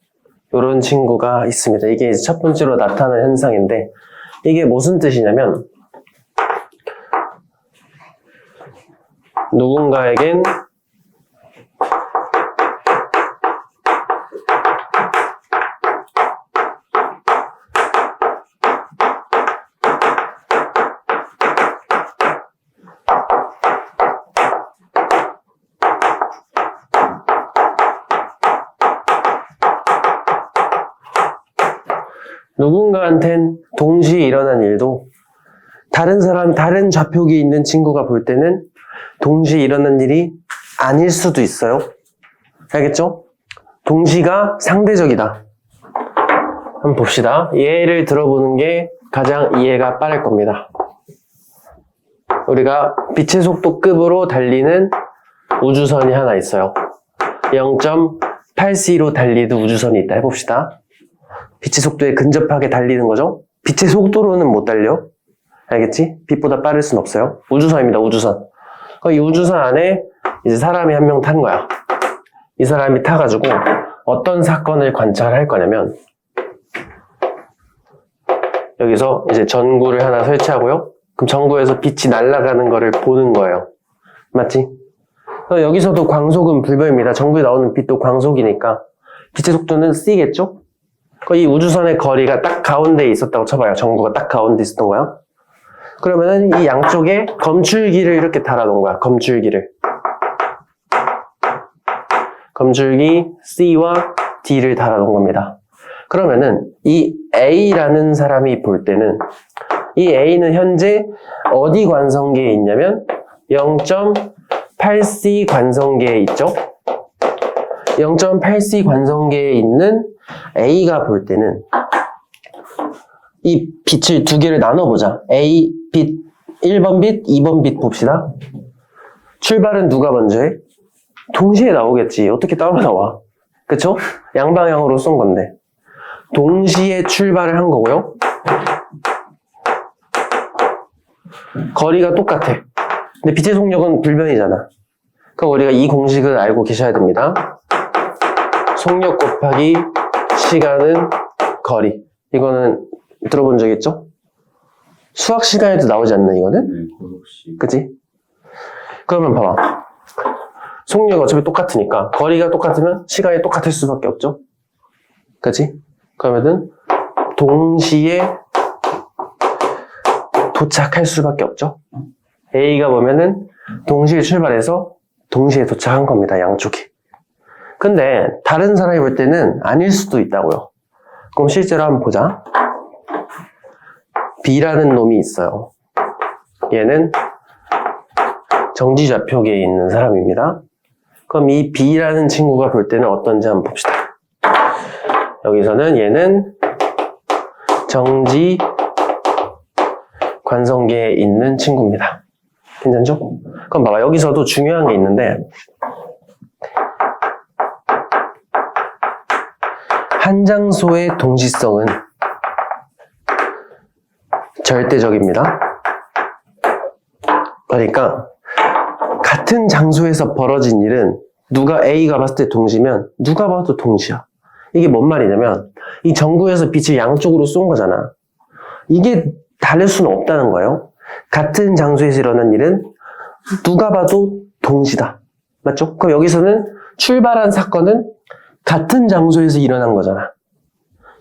이런 친구가 있습니다. 이게 이제 첫 번째로 나타나는 현상인데 이게 무슨 뜻이냐면 누군가에겐 누군가한텐 동시에 일어난 일도 다른 사람, 다른 좌표기에 있는 친구가 볼 때는 동시에 일어난 일이 아닐 수도 있어요. 알겠죠? 동시가 상대적이다. 한번 봅시다. 예를 들어보는 게 가장 이해가 빠를 겁니다. 우리가 빛의 속도급으로 달리는 우주선이 하나 있어요. 0.8c로 달리는 우주선이 있다 해봅시다. 빛의 속도에 근접하게 달리는 거죠. 빛의 속도로는 못 달려. 알겠지? 빛보다 빠를 순 없어요. 우주선입니다. 우주선. 이 우주선 안에 이제 사람이 한 명 탄 거야. 이 사람이 타가지고 어떤 사건을 관찰할 거냐면 여기서 이제 전구를 하나 설치하고요. 그럼 전구에서 빛이 날아가는 거를 보는 거예요. 맞지? 여기서도 광속은 불변입니다. 전구에 나오는 빛도 광속이니까 빛의 속도는 c겠죠? 이 우주선의 거리가 딱 가운데에 있었다고 쳐봐요. 전구가 딱 가운데 있었던 거야. 그러면은 이 양쪽에 검출기를 이렇게 달아놓은 거야. 검출기를. 검출기 C와 D를 달아놓은 겁니다. 그러면은 이 A라는 사람이 볼 때는 이 A는 현재 어디 관성계에 있냐면 0.8C 관성계에 있죠. 0.8C 관성계에 있는 A가 볼 때는 이 빛을 두 개를 나눠보자. A 빛 1번 빛, 2번 빛 봅시다. 출발은 누가 먼저 해? 동시에 나오겠지. 어떻게 따로 나와? 그쵸? 양방향으로 쏜 건데. 동시에 출발을 한 거고요. 거리가 똑같아. 근데 빛의 속력은 불변이잖아. 그럼 우리가 이 공식을 알고 계셔야 됩니다. 속력 곱하기 시간은 거리. 이거는 들어본 적 있죠? 수학 시간에도 나오지 않나 이거는? 네, 고속시. 그치? 그러면 봐봐. 속력이 어차피 똑같으니까 거리가 똑같으면 시간이 똑같을 수밖에 없죠? 그치? 그러면은 동시에 도착할 수밖에 없죠? A가 보면은 동시에 출발해서 동시에 도착한 겁니다. 양쪽이. 근데 다른 사람이 볼 때는 아닐 수도 있다고요. 그럼 실제로 한번 보자. B라는 놈이 있어요. 얘는 정지좌표계에 있는 사람입니다. 그럼 이 B라는 친구가 볼 때는 어떤지 한번 봅시다. 여기서는 얘는 정지 관성계에 있는 친구입니다. 괜찮죠? 그럼 봐봐. 여기서도 중요한 게 있는데 한 장소의 동시성은 절대적입니다. 그러니까 같은 장소에서 벌어진 일은 누가 A가 봤을 때 동시면 누가 봐도 동시야. 이게 뭔 말이냐면 이 전구에서 빛을 양쪽으로 쏜 거잖아. 이게 다를 수는 없다는 거예요. 같은 장소에서 일어난 일은 누가 봐도 동시다. 맞죠? 그럼 여기서는 출발한 사건은 같은 장소에서 일어난 거잖아.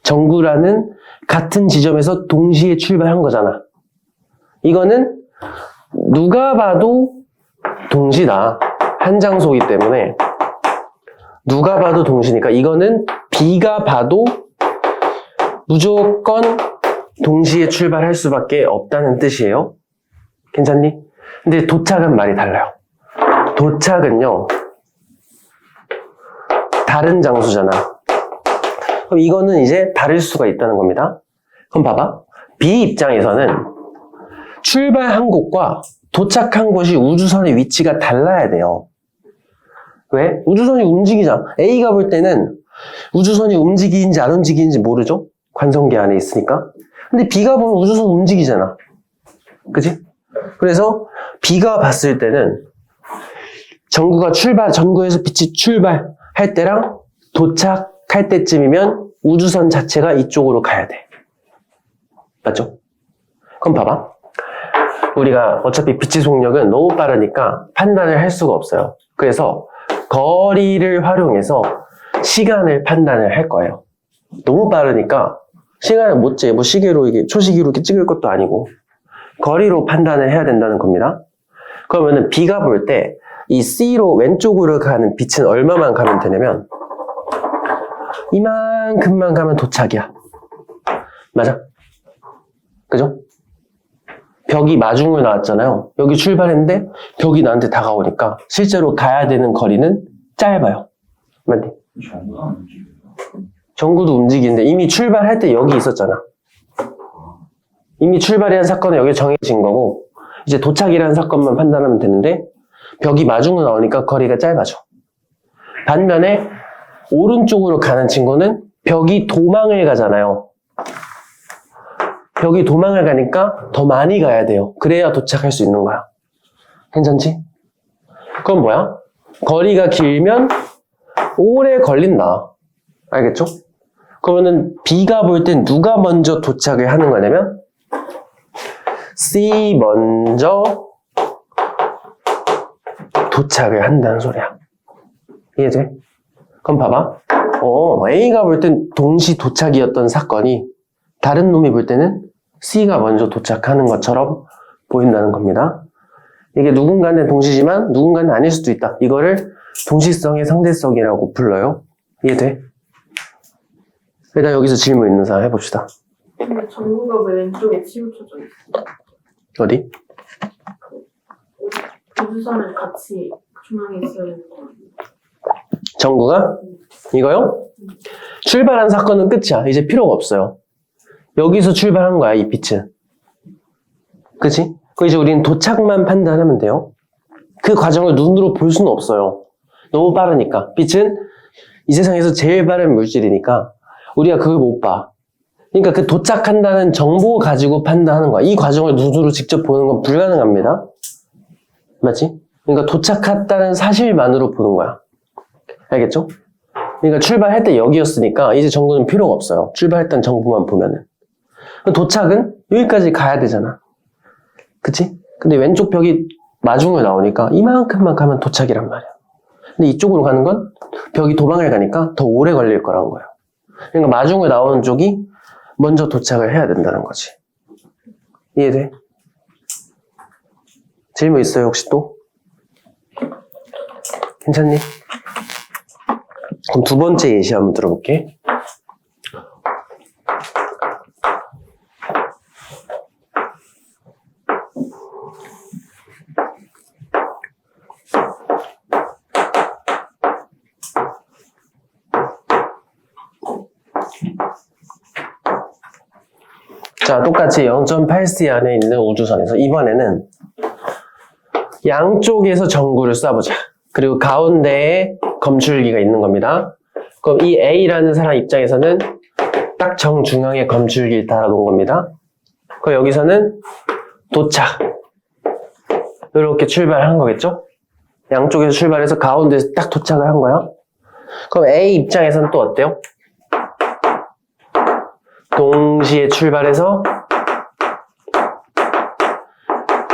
전구라는 같은 지점에서 동시에 출발한 거잖아. 이거는 누가 봐도 동시다. 한 장소이기 때문에 누가 봐도 동시니까 이거는 B가 봐도 무조건 동시에 출발할 수밖에 없다는 뜻이에요. 괜찮니? 근데 도착은 말이 달라요. 도착은요 다른 장소잖아. 그럼 이거는 이제 다를 수가 있다는 겁니다. 그럼 봐봐. B 입장에서는 출발한 곳과 도착한 곳이 우주선의 위치가 달라야 돼요. 왜? 우주선이 움직이잖아. A가 볼 때는 우주선이 움직이는지 안 움직이는지 모르죠? 관성계 안에 있으니까. 근데 B가 보면 우주선 움직이잖아. 그치? 그래서 B가 봤을 때는 전구에서 빛이 출발할 때랑 도착할 때쯤이면 우주선 자체가 이쪽으로 가야 돼. 맞죠? 그럼 봐봐. 우리가 어차피 빛의 속력은 너무 빠르니까 판단을 할 수가 없어요. 그래서 거리를 활용해서 시간을 판단을 할 거예요. 너무 빠르니까 시간을 못 재. 뭐 시계로 초시계로 이렇게 찍을 것도 아니고 거리로 판단을 해야 된다는 겁니다. 그러면은 B가 볼 때 이 C로 왼쪽으로 가는 빛은 얼마만 가면 되냐면 이만큼만 가면 도착이야. 맞아? 그죠? 벽이 마중을 나왔잖아요. 여기 출발했는데 벽이 나한테 다가오니까 실제로 가야 되는 거리는 짧아요. 맞니? 전부가 안 움직여요. 전구도 움직이는데 이미 출발할 때 여기 있었잖아. 이미 출발이라는 사건은 여기 정해진 거고 이제 도착이라는 사건만 판단하면 되는데 벽이 마중으로 나오니까 거리가 짧아져. 반면에 오른쪽으로 가는 친구는 벽이 도망을 가잖아요. 벽이 도망을 가니까 더 많이 가야 돼요. 그래야 도착할 수 있는 거야. 괜찮지? 그건 뭐야? 거리가 길면 오래 걸린다. 알겠죠? 그러면은 B가 볼 땐 누가 먼저 도착을 하는 거냐면 C 먼저 도착을 한다는 소리야. 이해돼? 그럼 봐봐. A가 볼 땐 동시 도착이었던 사건이 다른 놈이 볼 때는 C가 먼저 도착하는 것처럼 보인다는 겁니다. 이게 누군가는 동시지만 누군가는 아닐 수도 있다. 이거를 동시성의 상대성이라고 불러요. 이해돼? 일단 여기서 질문 있는 사람 해봅시다. 근데 전구가 왜 왼쪽에 치우쳐져 있어? 어디? 우주선은 같이 중앙에 있어야 되는 거 아니야? 전구가? 이거요? 출발한 사건은 끝이야. 이제 필요가 없어요. 여기서 출발한 거야, 이 빛은. 그치? 그 이제 우리는 도착만 판단하면 돼요. 그 과정을 눈으로 볼 수는 없어요. 너무 빠르니까. 빛은 이 세상에서 제일 빠른 물질이니까 우리가 그걸 못 봐. 그러니까 그 도착한다는 정보 가지고 판단하는 거야. 이 과정을 눈으로 직접 보는 건 불가능합니다. 맞지? 그러니까 도착했다는 사실만으로 보는 거야. 알겠죠? 그러니까 출발할 때 여기였으니까 이제 정보는 필요가 없어요. 출발했다는 정보만 보면은. 도착은 여기까지 가야 되잖아. 그치? 근데 왼쪽 벽이 마중을 나오니까 이만큼만 가면 도착이란 말이야. 근데 이쪽으로 가는 건 벽이 도망을 가니까 더 오래 걸릴 거라는 거예요. 그러니까 마중을 나오는 쪽이 먼저 도착을 해야 된다는 거지. 이해돼? 질문 있어요, 혹시 또? 괜찮니? 그럼 두 번째 예시 한번 들어볼게. 자, 똑같이 0.8C 안에 있는 우주선에서 이번에는 양쪽에서 전구를 쏴보자. 그리고 가운데에 검출기가 있는 겁니다. 그럼 이 A라는 사람 입장에서는 딱 정중앙에 검출기를 달아놓은 겁니다. 그럼 여기서는 도착. 이렇게 출발한 거겠죠? 양쪽에서 출발해서 가운데에서 딱 도착을 한 거야. 그럼 A 입장에서는 또 어때요? 동시에 출발해서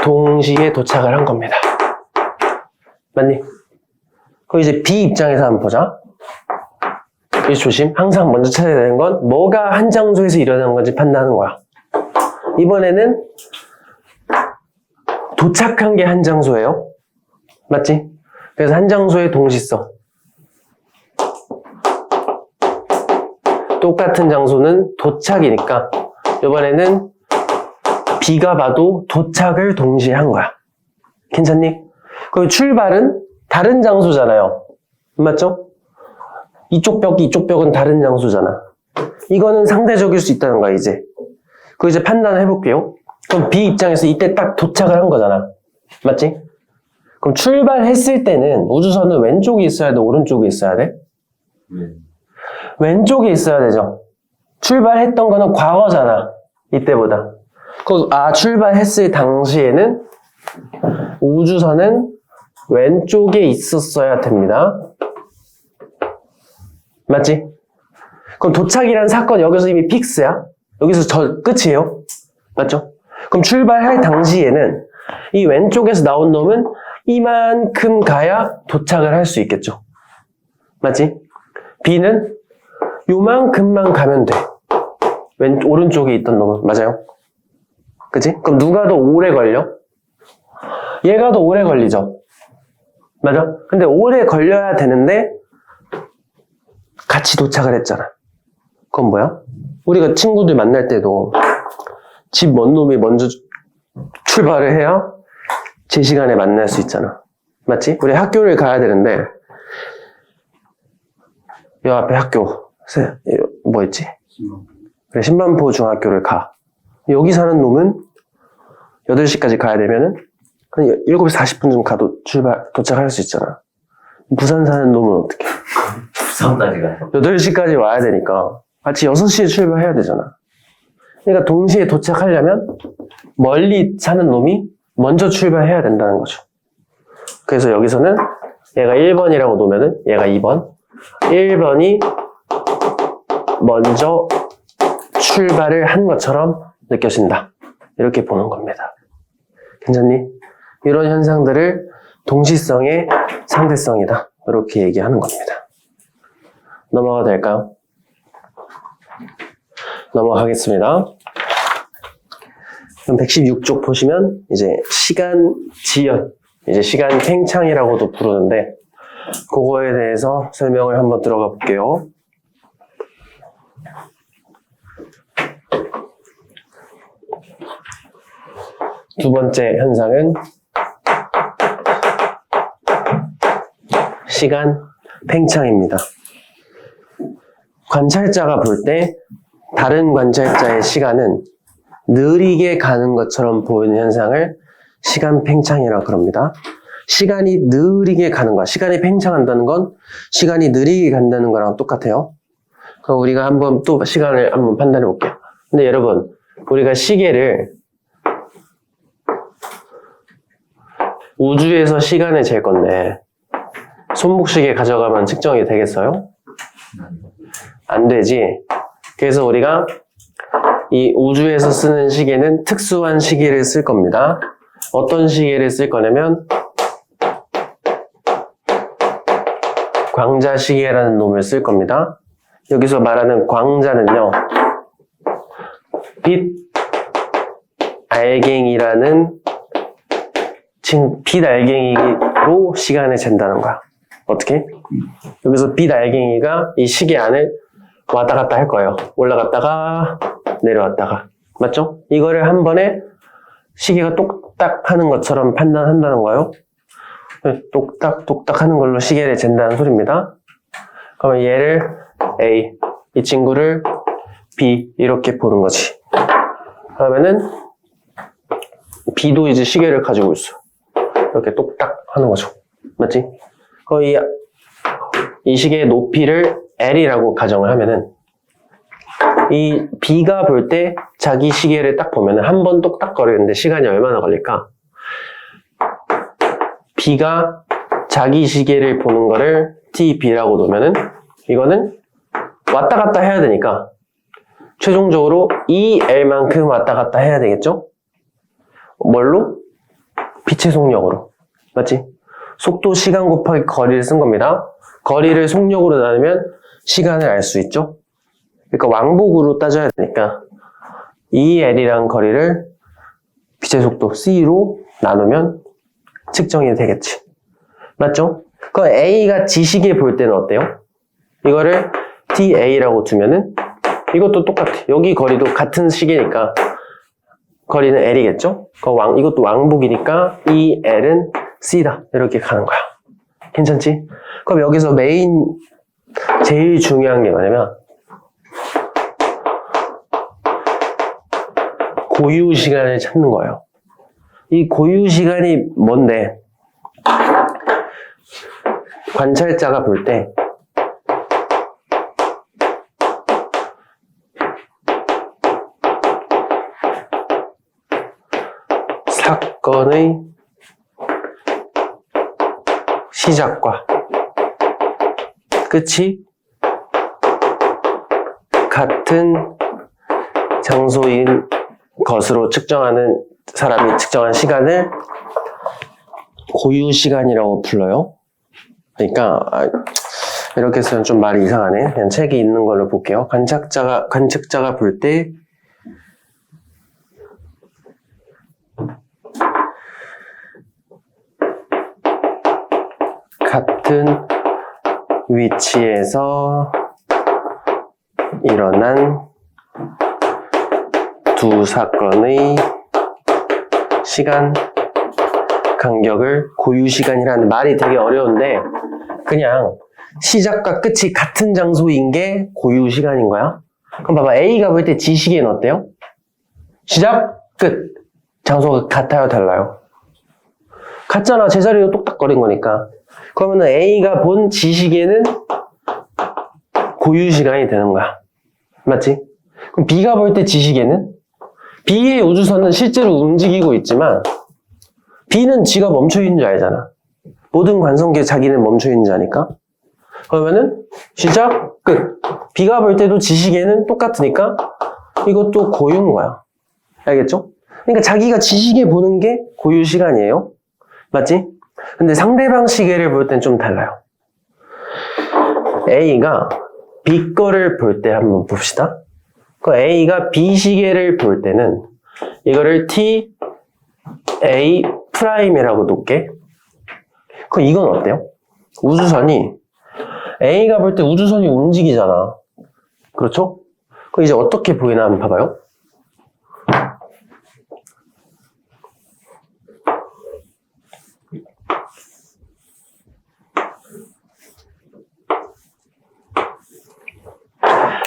동시에 도착을 한 겁니다. 맞니? 그럼 이제 B 입장에서 한번 보자. 여기 조심. 항상 먼저 찾아야 되는 건 뭐가 한 장소에서 일어나는 건지 판단하는 거야. 이번에는 도착한 게 한 장소예요. 맞지? 그래서 한 장소의 동시성. 똑같은 장소는 도착이니까 이번에는 B가 봐도 도착을 동시에 한 거야. 괜찮니? 그럼 출발은 다른 장소잖아요. 맞죠? 이쪽 벽이 이쪽 벽은 다른 장소잖아. 이거는 상대적일 수 있다는 거야, 이제. 그거 이제 판단을 해볼게요. 그럼 B 입장에서 이때 딱 도착을 한 거잖아. 맞지? 그럼 출발했을 때는 우주선은 왼쪽에 있어야 돼, 오른쪽에 있어야 돼? 왼쪽에 있어야 되죠. 출발했던 거는 과거잖아. 이때보다. 출발했을 당시에는 우주선은 왼쪽에 있었어야 됩니다. 맞지? 그럼 도착이라는 사건 여기서 이미 픽스야. 여기서 끝이에요. 맞죠? 그럼 출발할 당시에는 이 왼쪽에서 나온 놈은 이만큼 가야 도착을 할 수 있겠죠. 맞지? B는 요만큼만 가면 돼. 오른쪽에 있던 놈은. 맞아요? 그치? 그럼 누가 더 오래 걸려? 얘가 더 오래 걸리죠. 맞아? 근데 오래 걸려야 되는데 같이 도착을 했잖아. 그건 뭐야? 우리가 친구들 만날 때도 집 먼 놈이 먼저 출발을 해야 제 시간에 만날 수 있잖아. 맞지? 우리 학교를 가야 되는데 요 앞에 학교 뭐였지? 그래, 신반포 중학교를 가. 여기 사는 놈은 8시까지 가야 되면은 한 7시 40분쯤 가도 도착할 수 있잖아. 부산 사는 놈은 어떻게? 부산까지 가요. 8시까지 와야 되니까 같이 6시에 출발해야 되잖아. 그러니까 동시에 도착하려면 멀리 사는 놈이 먼저 출발해야 된다는 거죠. 그래서 여기서는 얘가 1번이라고 놓으면은 얘가 2번. 1번이 먼저 출발을 한 것처럼 느껴진다. 이렇게 보는 겁니다. 괜찮니? 이런 현상들을 동시성의 상대성이다. 이렇게 얘기하는 겁니다. 넘어가도 될까요? 넘어가겠습니다. 그럼 116쪽 보시면 이제 시간 지연, 이제 시간 팽창이라고도 부르는데 그거에 대해서 설명을 한번 들어가 볼게요. 두 번째 현상은 시간 팽창입니다. 관찰자가 볼 때 다른 관찰자의 시간은 느리게 가는 것처럼 보이는 현상을 시간 팽창이라고 그럽니다. 시간이 느리게 가는 거야. 시간이 팽창한다는 건 시간이 느리게 간다는 거랑 똑같아요. 그럼 우리가 한번 또 시간을 한번 판단해 볼게요. 근데 여러분, 우리가 시계를 우주에서 시간을 잴 건데 손목시계 가져가면 측정이 되겠어요? 안 되지. 그래서 우리가 이 우주에서 쓰는 시계는 특수한 시계를 쓸 겁니다. 어떤 시계를 쓸 거냐면 광자시계라는 놈을 쓸 겁니다. 여기서 말하는 광자는요, 빛 알갱이라는 빛 알갱이로 시간을 잰다는 거야. 어떻게? 여기서 빛 알갱이가 이 시계 안을 왔다 갔다 할 거예요. 올라갔다가 내려왔다가. 맞죠? 이거를 한 번에 시계가 똑딱 하는 것처럼 판단한다는 거예요. 똑딱 똑딱 하는 걸로 시계를 잰다는 소리입니다. 그러면 얘를 A, 이 친구를 B 이렇게 보는 거지. 그러면은 B도 이제 시계를 가지고 있어. 이렇게 똑딱 하는 거죠. 맞지? 거의 이 시계의 높이를 L이라고 가정을 하면은 이 B가 볼 때 자기 시계를 딱 보면은 한 번 똑딱거리는데 시간이 얼마나 걸릴까? B가 자기 시계를 보는 거를 TB라고 놓으면은 이거는 왔다 갔다 해야 되니까 최종적으로 EL만큼 왔다 갔다 해야 되겠죠? 뭘로? 빛의 속력으로. 맞지? 속도, 시간 곱하기 거리를 쓴 겁니다. 거리를 속력으로 나누면 시간을 알 수 있죠? 그러니까 왕복으로 따져야 되니까 EL이란 거리를 빛의 속도 C로 나누면 측정이 되겠지. 맞죠? 그 A가 지시계 볼 때는 어때요? 이거를 DA라고 두면은 이것도 똑같아. 여기 거리도 같은 시계니까 거리는 L이겠죠? 이것도 왕복이니까 EL은 C다. 이렇게 가는 거야. 괜찮지? 그럼 여기서 제일 중요한 게 뭐냐면 고유 시간을 찾는 거예요. 이 고유 시간이 뭔데? 관찰자가 볼 때 사건의 시작과 끝이 같은 장소인 것으로 측정하는 사람이 측정한 시간을 고유 시간이라고 불러요. 그러니까 이렇게 쓰면 좀 말이 이상하네. 그냥 책에 있는 걸로 볼게요. 관측자가 볼 때 같은 위치에서 일어난 두 사건의 시간 간격을 고유시간이라는 말이 되게 어려운데 그냥 시작과 끝이 같은 장소인 게 고유시간인 거야. 그럼 봐봐. A가 볼 때 지시계는 어때요? 시작, 끝. 장소가 같아요, 달라요? 같잖아. 제자리로 똑딱거린 거니까. 그러면 A가 본 지시계는 고유시간이 되는 거야. 맞지? 그럼 B가 볼 때 지시계는? B의 우주선은 실제로 움직이고 있지만 B는 지가 멈춰있는 줄 알잖아. 모든 관성계 자기는 멈춰있는 줄 아니까. 그러면은 시작, 끝. B가 볼 때도 지시계는 똑같으니까 이것도 고유인 거야. 알겠죠? 그러니까 자기가 지시계 보는 게 고유 시간이에요. 맞지? 근데 상대방 시계를 볼 땐 좀 달라요. A가 B 거를 볼 때 한번 봅시다. 그 A가 B 시계를 볼 때는 이거를 T, A 프라임이라고 놓을게. 그럼 이건 어때요? 우주선이 A가 볼 때 우주선이 움직이잖아. 그렇죠? 그럼 이제 어떻게 보이나 한번 봐봐요.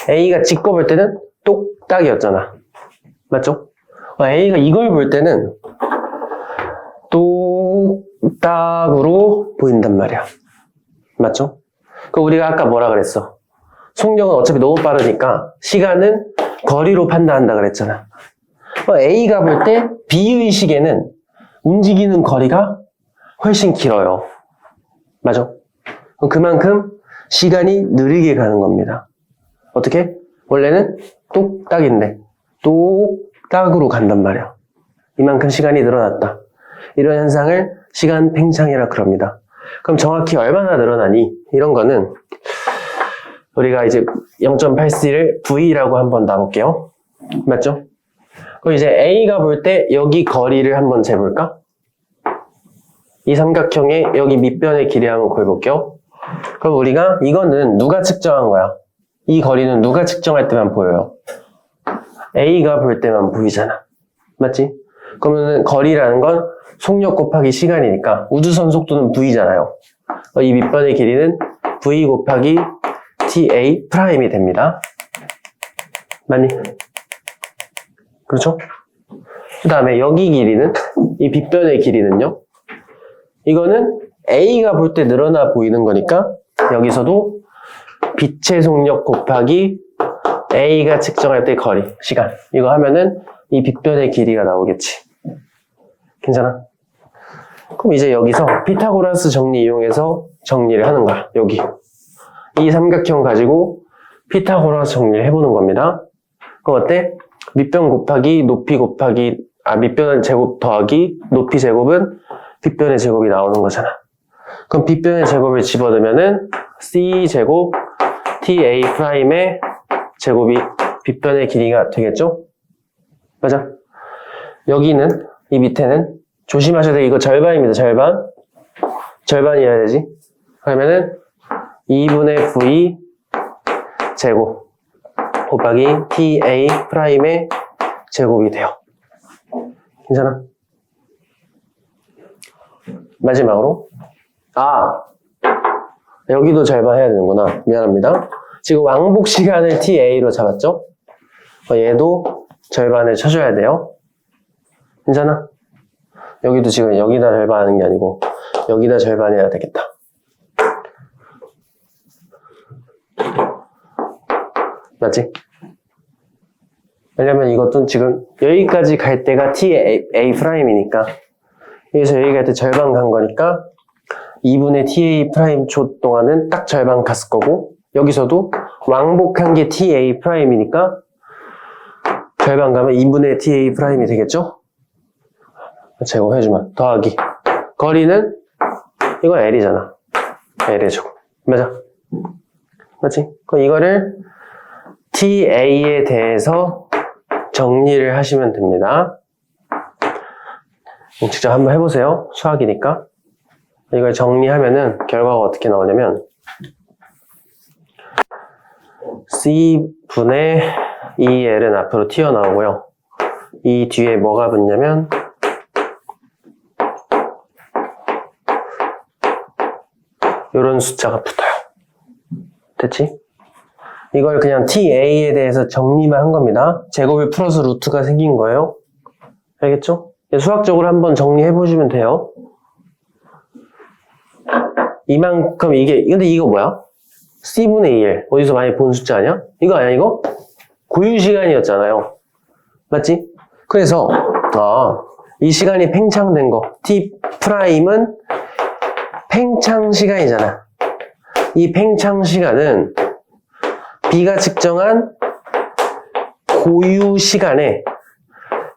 A가 찍고 볼 때는 똑딱이었잖아. 맞죠? A가 이걸 볼 때는 똑딱으로 보인단 말이야. 맞죠? 그 우리가 아까 뭐라 그랬어? 속력은 어차피 너무 빠르니까 시간은 거리로 판단한다 그랬잖아. A가 볼 때 B의 시계는 움직이는 거리가 훨씬 길어요. 맞아? 그만큼 시간이 느리게 가는 겁니다. 어떻게? 원래는 똑딱인데 똑딱으로 간단 말이야. 이만큼 시간이 늘어났다. 이런 현상을 시간 팽창이라 그럽니다. 그럼 정확히 얼마나 늘어나니? 이런 거는 우리가 이제 0.84를 V라고 한번 놔볼게요. 맞죠? 그럼 이제 A가 볼 때 여기 거리를 한번 재볼까? 이 삼각형의 여기 밑변의 길이 한번 구해볼게요. 그럼 우리가 이거는 누가 측정한 거야? 이 거리는 누가 측정할 때만 보여요? A가 볼 때만 보이잖아. 맞지? 그러면 거리라는 건 속력 곱하기 시간이니까 우주선 속도는 V잖아요. 이 밑변의 길이는 V 곱하기 TA 프라임이 됩니다. 맞니? 그렇죠? 그 다음에 여기 길이는, 이 빗변의 길이는요? 이거는 A가 볼 때 늘어나 보이는 거니까 여기서도 빛의 속력 곱하기 A가 측정할 때 거리, 시간. 이거 하면은 이 빗변의 길이가 나오겠지. 괜찮아? 그럼 이제 여기서 피타고라스 정리 이용해서 정리를 하는 거야. 여기. 이 삼각형 가지고 피타고라스 정리를 해보는 겁니다. 그럼 어때? 밑변 곱하기 높이 곱하기 밑변의 제곱 더하기 높이 제곱은 빗변의 제곱이 나오는 거잖아. 그럼 빗변의 제곱을 집어넣으면은 C 제곱 TA 프라임의 제곱이 빗변의 길이가 되겠죠? 맞아? 여기는 이 밑에는 조심하셔야 돼. 이거 절반입니다. 절반. 절반이어야 되지. 그러면은 2분의 V 제곱 곱하기 TA 프라임의 제곱이 돼요. 괜찮아? 마지막으로 여기도 절반 해야 되는구나. 미안합니다. 지금 왕복 시간을 TA로 잡았죠? 얘도 절반을 쳐줘야 돼요. 괜찮아? 여기도 지금 여기다 절반 하는 게 아니고 여기다 절반 해야 되겠다. 맞지? 왜냐면 이것도 지금 여기까지 갈 때가 TA 프라임이니까 여기서 여기 갈 때 절반 간 거니까 2분의 TA 프라임 초 동안은 딱 절반 갔을 거고 여기서도 왕복한 게 TA 프라임이니까 절반 가면 2분의 TA 프라임이 되겠죠? 제곱해주면 더하기 거리는 이건 L이잖아. L의 제곱. 맞아? 맞지? 그럼 이거를 TA에 대해서 정리를 하시면 됩니다. 직접 한번 해보세요. 수학이니까. 이걸 정리하면은 결과가 어떻게 나오냐면 C분의 2L은 앞으로 튀어나오고요. 이 뒤에 뭐가 붙냐면 이런 숫자가 붙어요. 됐지? 이걸 그냥 TA에 대해서 정리만 한 겁니다. 제곱을 풀어서 루트가 생긴 거예요. 알겠죠? 수학적으로 한번 정리해 보시면 돼요. 이만큼 근데 이거 뭐야? C분의 1. 어디서 많이 본 숫자 아니야? 이거 아니야, 이거? 고유 시간이었잖아요. 맞지? 그래서, 이 시간이 팽창된 거. T'은 팽창 시간이잖아. 이 팽창 시간은 B가 측정한 고유 시간에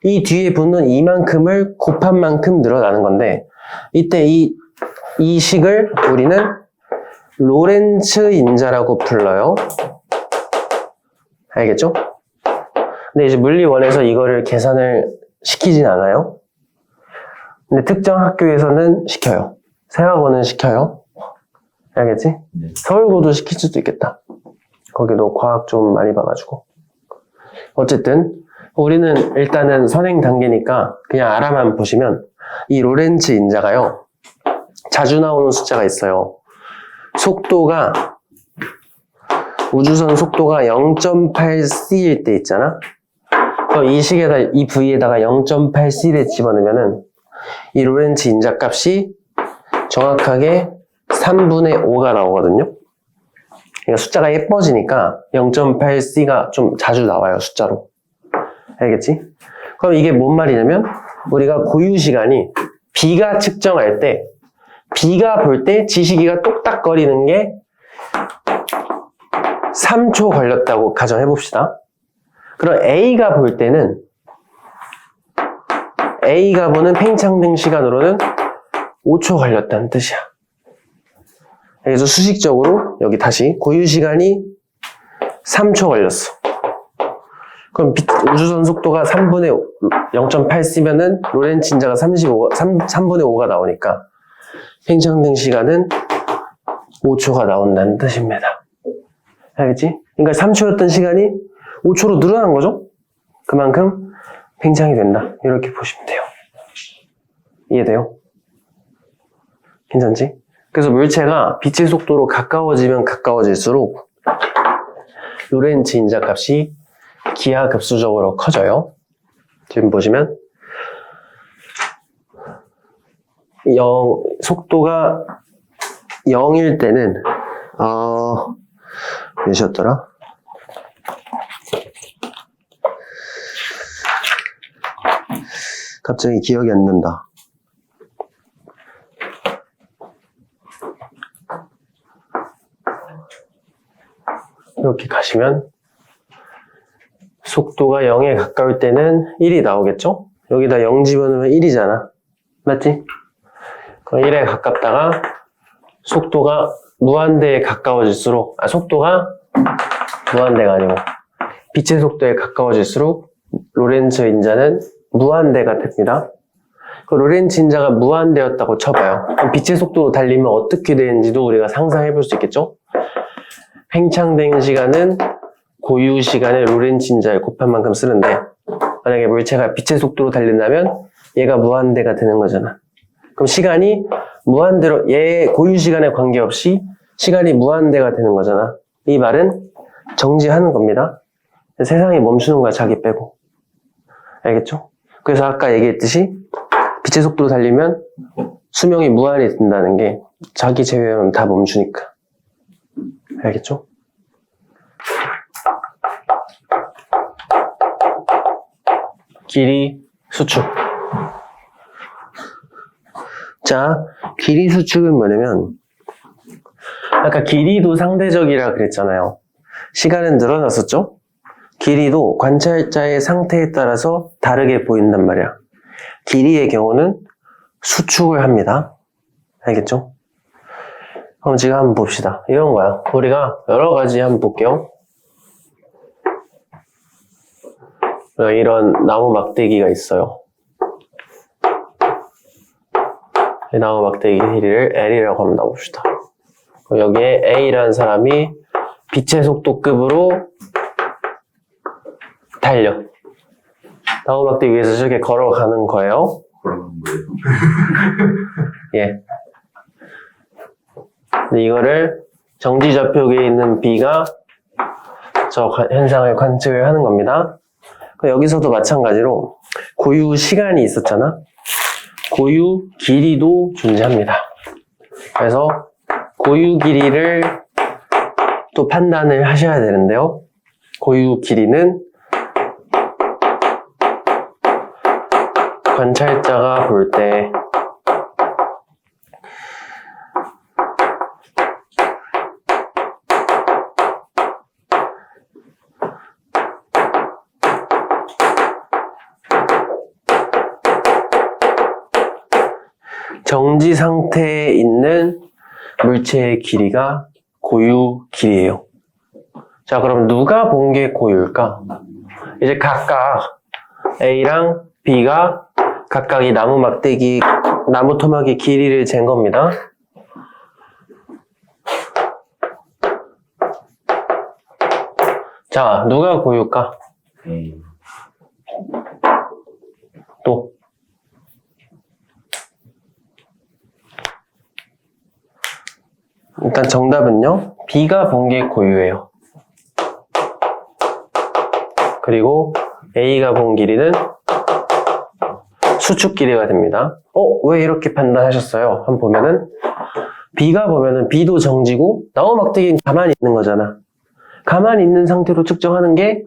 이 뒤에 붙는 이만큼을 곱한 만큼 늘어나는 건데, 이때 이 식을 우리는 로렌츠 인자라고 불러요. 알겠죠? 근데 이제 물리원에서 이거를 계산을 시키진 않아요. 근데 특정 학교에서는 시켜요. 세학원은 시켜요. 알겠지? 네. 서울고도 시킬 수도 있겠다. 거기도 과학 좀 많이 봐가지고. 어쨌든 우리는 일단은 선행 단계니까 그냥 알아만 보시면 이 로렌츠 인자가요. 자주 나오는 숫자가 있어요. 속도가 우주선 속도가 0.8c일 때 있잖아. 그럼 이 식에다 이 부위에다가 0.8c를 집어넣으면은 이 로렌츠 인자 값이 정확하게 3분의 5가 나오거든요. 그러니까 숫자가 예뻐지니까 0.8c가 좀 자주 나와요, 숫자로. 알겠지? 그럼 이게 뭔 말이냐면 우리가 고유 시간이 B가 측정할 때 B가 볼 때 지시기가 똑딱거리는 게 3초 걸렸다고 가정해 봅시다. 그럼 A가 볼 때는 A가 보는 팽창된 시간으로는 5초 걸렸다는 뜻이야. 그래서 수식적으로 여기 다시 고유 시간이 3초 걸렸어. 그럼 우주선 속도가 3분의 0.8c면은 로렌츠 인자가 3분의 5가 나오니까 팽창된 시간은 5초가 나온다는 뜻입니다. 알겠지? 그러니까 3초였던 시간이 5초로 늘어난 거죠? 그만큼 팽창이 된다. 이렇게 보시면 돼요. 이해돼요? 괜찮지? 그래서 물체가 빛의 속도로 가까워지면 가까워질수록 로렌츠 인자 값이 기하급수적으로 커져요. 지금 보시면 속도가 0일 때는 몇이었더라? 갑자기 기억이 안 난다. 이렇게 가시면 속도가 0에 가까울 때는 1이 나오겠죠? 여기다 0 집어넣으면 1이잖아. 맞지? 그럼 1에 가깝다가 속도가 무한대에 가까워질수록 속도가 무한대가 아니고 빛의 속도에 가까워질수록 로렌츠 인자는 무한대가 됩니다. 그 로렌츠 인자가 무한대였다고 쳐봐요. 그럼 빛의 속도로 달리면 어떻게 되는지도 우리가 상상해 볼 수 있겠죠? 팽창된 시간은 고유 시간에 로렌츠 인자에 곱한 만큼 쓰는데 만약에 물체가 빛의 속도로 달린다면 얘가 무한대가 되는 거잖아. 그럼 시간이 무한대로 얘의 고유 시간에 관계없이 시간이 무한대가 되는 거잖아. 이 말은 정지하는 겁니다. 세상이 멈추는 거야, 자기 빼고. 알겠죠? 그래서 아까 얘기했듯이 빛의 속도로 달리면 수명이 무한이 된다는 게 자기 제외하면 다 멈추니까. 알겠죠? 길이 수축. 자, 길이 수축은 뭐냐면 아까 길이도 상대적이라 그랬잖아요. 시간은 늘어났었죠? 길이도 관찰자의 상태에 따라서 다르게 보인단 말이야. 길이의 경우는 수축을 합니다. 알겠죠? 그럼 지금 한번 봅시다. 이런 거야. 우리가 여러 가지 한번 볼게요. 이런 나무 막대기가 있어요. 이 나무 막대기 길이를 L이라고 한번 놔봅시다. 여기에 A라는 사람이 빛의 속도급으로 달려. 나무막대기 위에서 저렇게 걸어가는 거예요. 그러는 거예요. 예. 근데 이거를 정지좌표계에 있는 B가 저 현상을 관측을 하는 겁니다. 여기서도 마찬가지로 고유 시간이 있었잖아. 고유 길이도 존재합니다. 그래서 고유 길이를 또 판단을 하셔야 되는데요. 고유 길이는 관찰자가 볼 때 정지 상태에 있는 물체의 길이가 고유 길이에요. 자, 그럼 누가 본 게 고유일까? 이제 각각 A랑 B가 각각 이 나무 막대기, 나무 토막의 길이를 잰 겁니다. 자, 누가 고유일까? A. 또. 일단 정답은요, B가 본 게 고유예요. 그리고 A가 본 길이는 수축 길이가 됩니다. 왜 이렇게 판단하셨어요? 한번 보면은 B가 보면은 B도 정지고 나무 막대기는 가만히 있는 거잖아. 가만히 있는 상태로 측정하는 게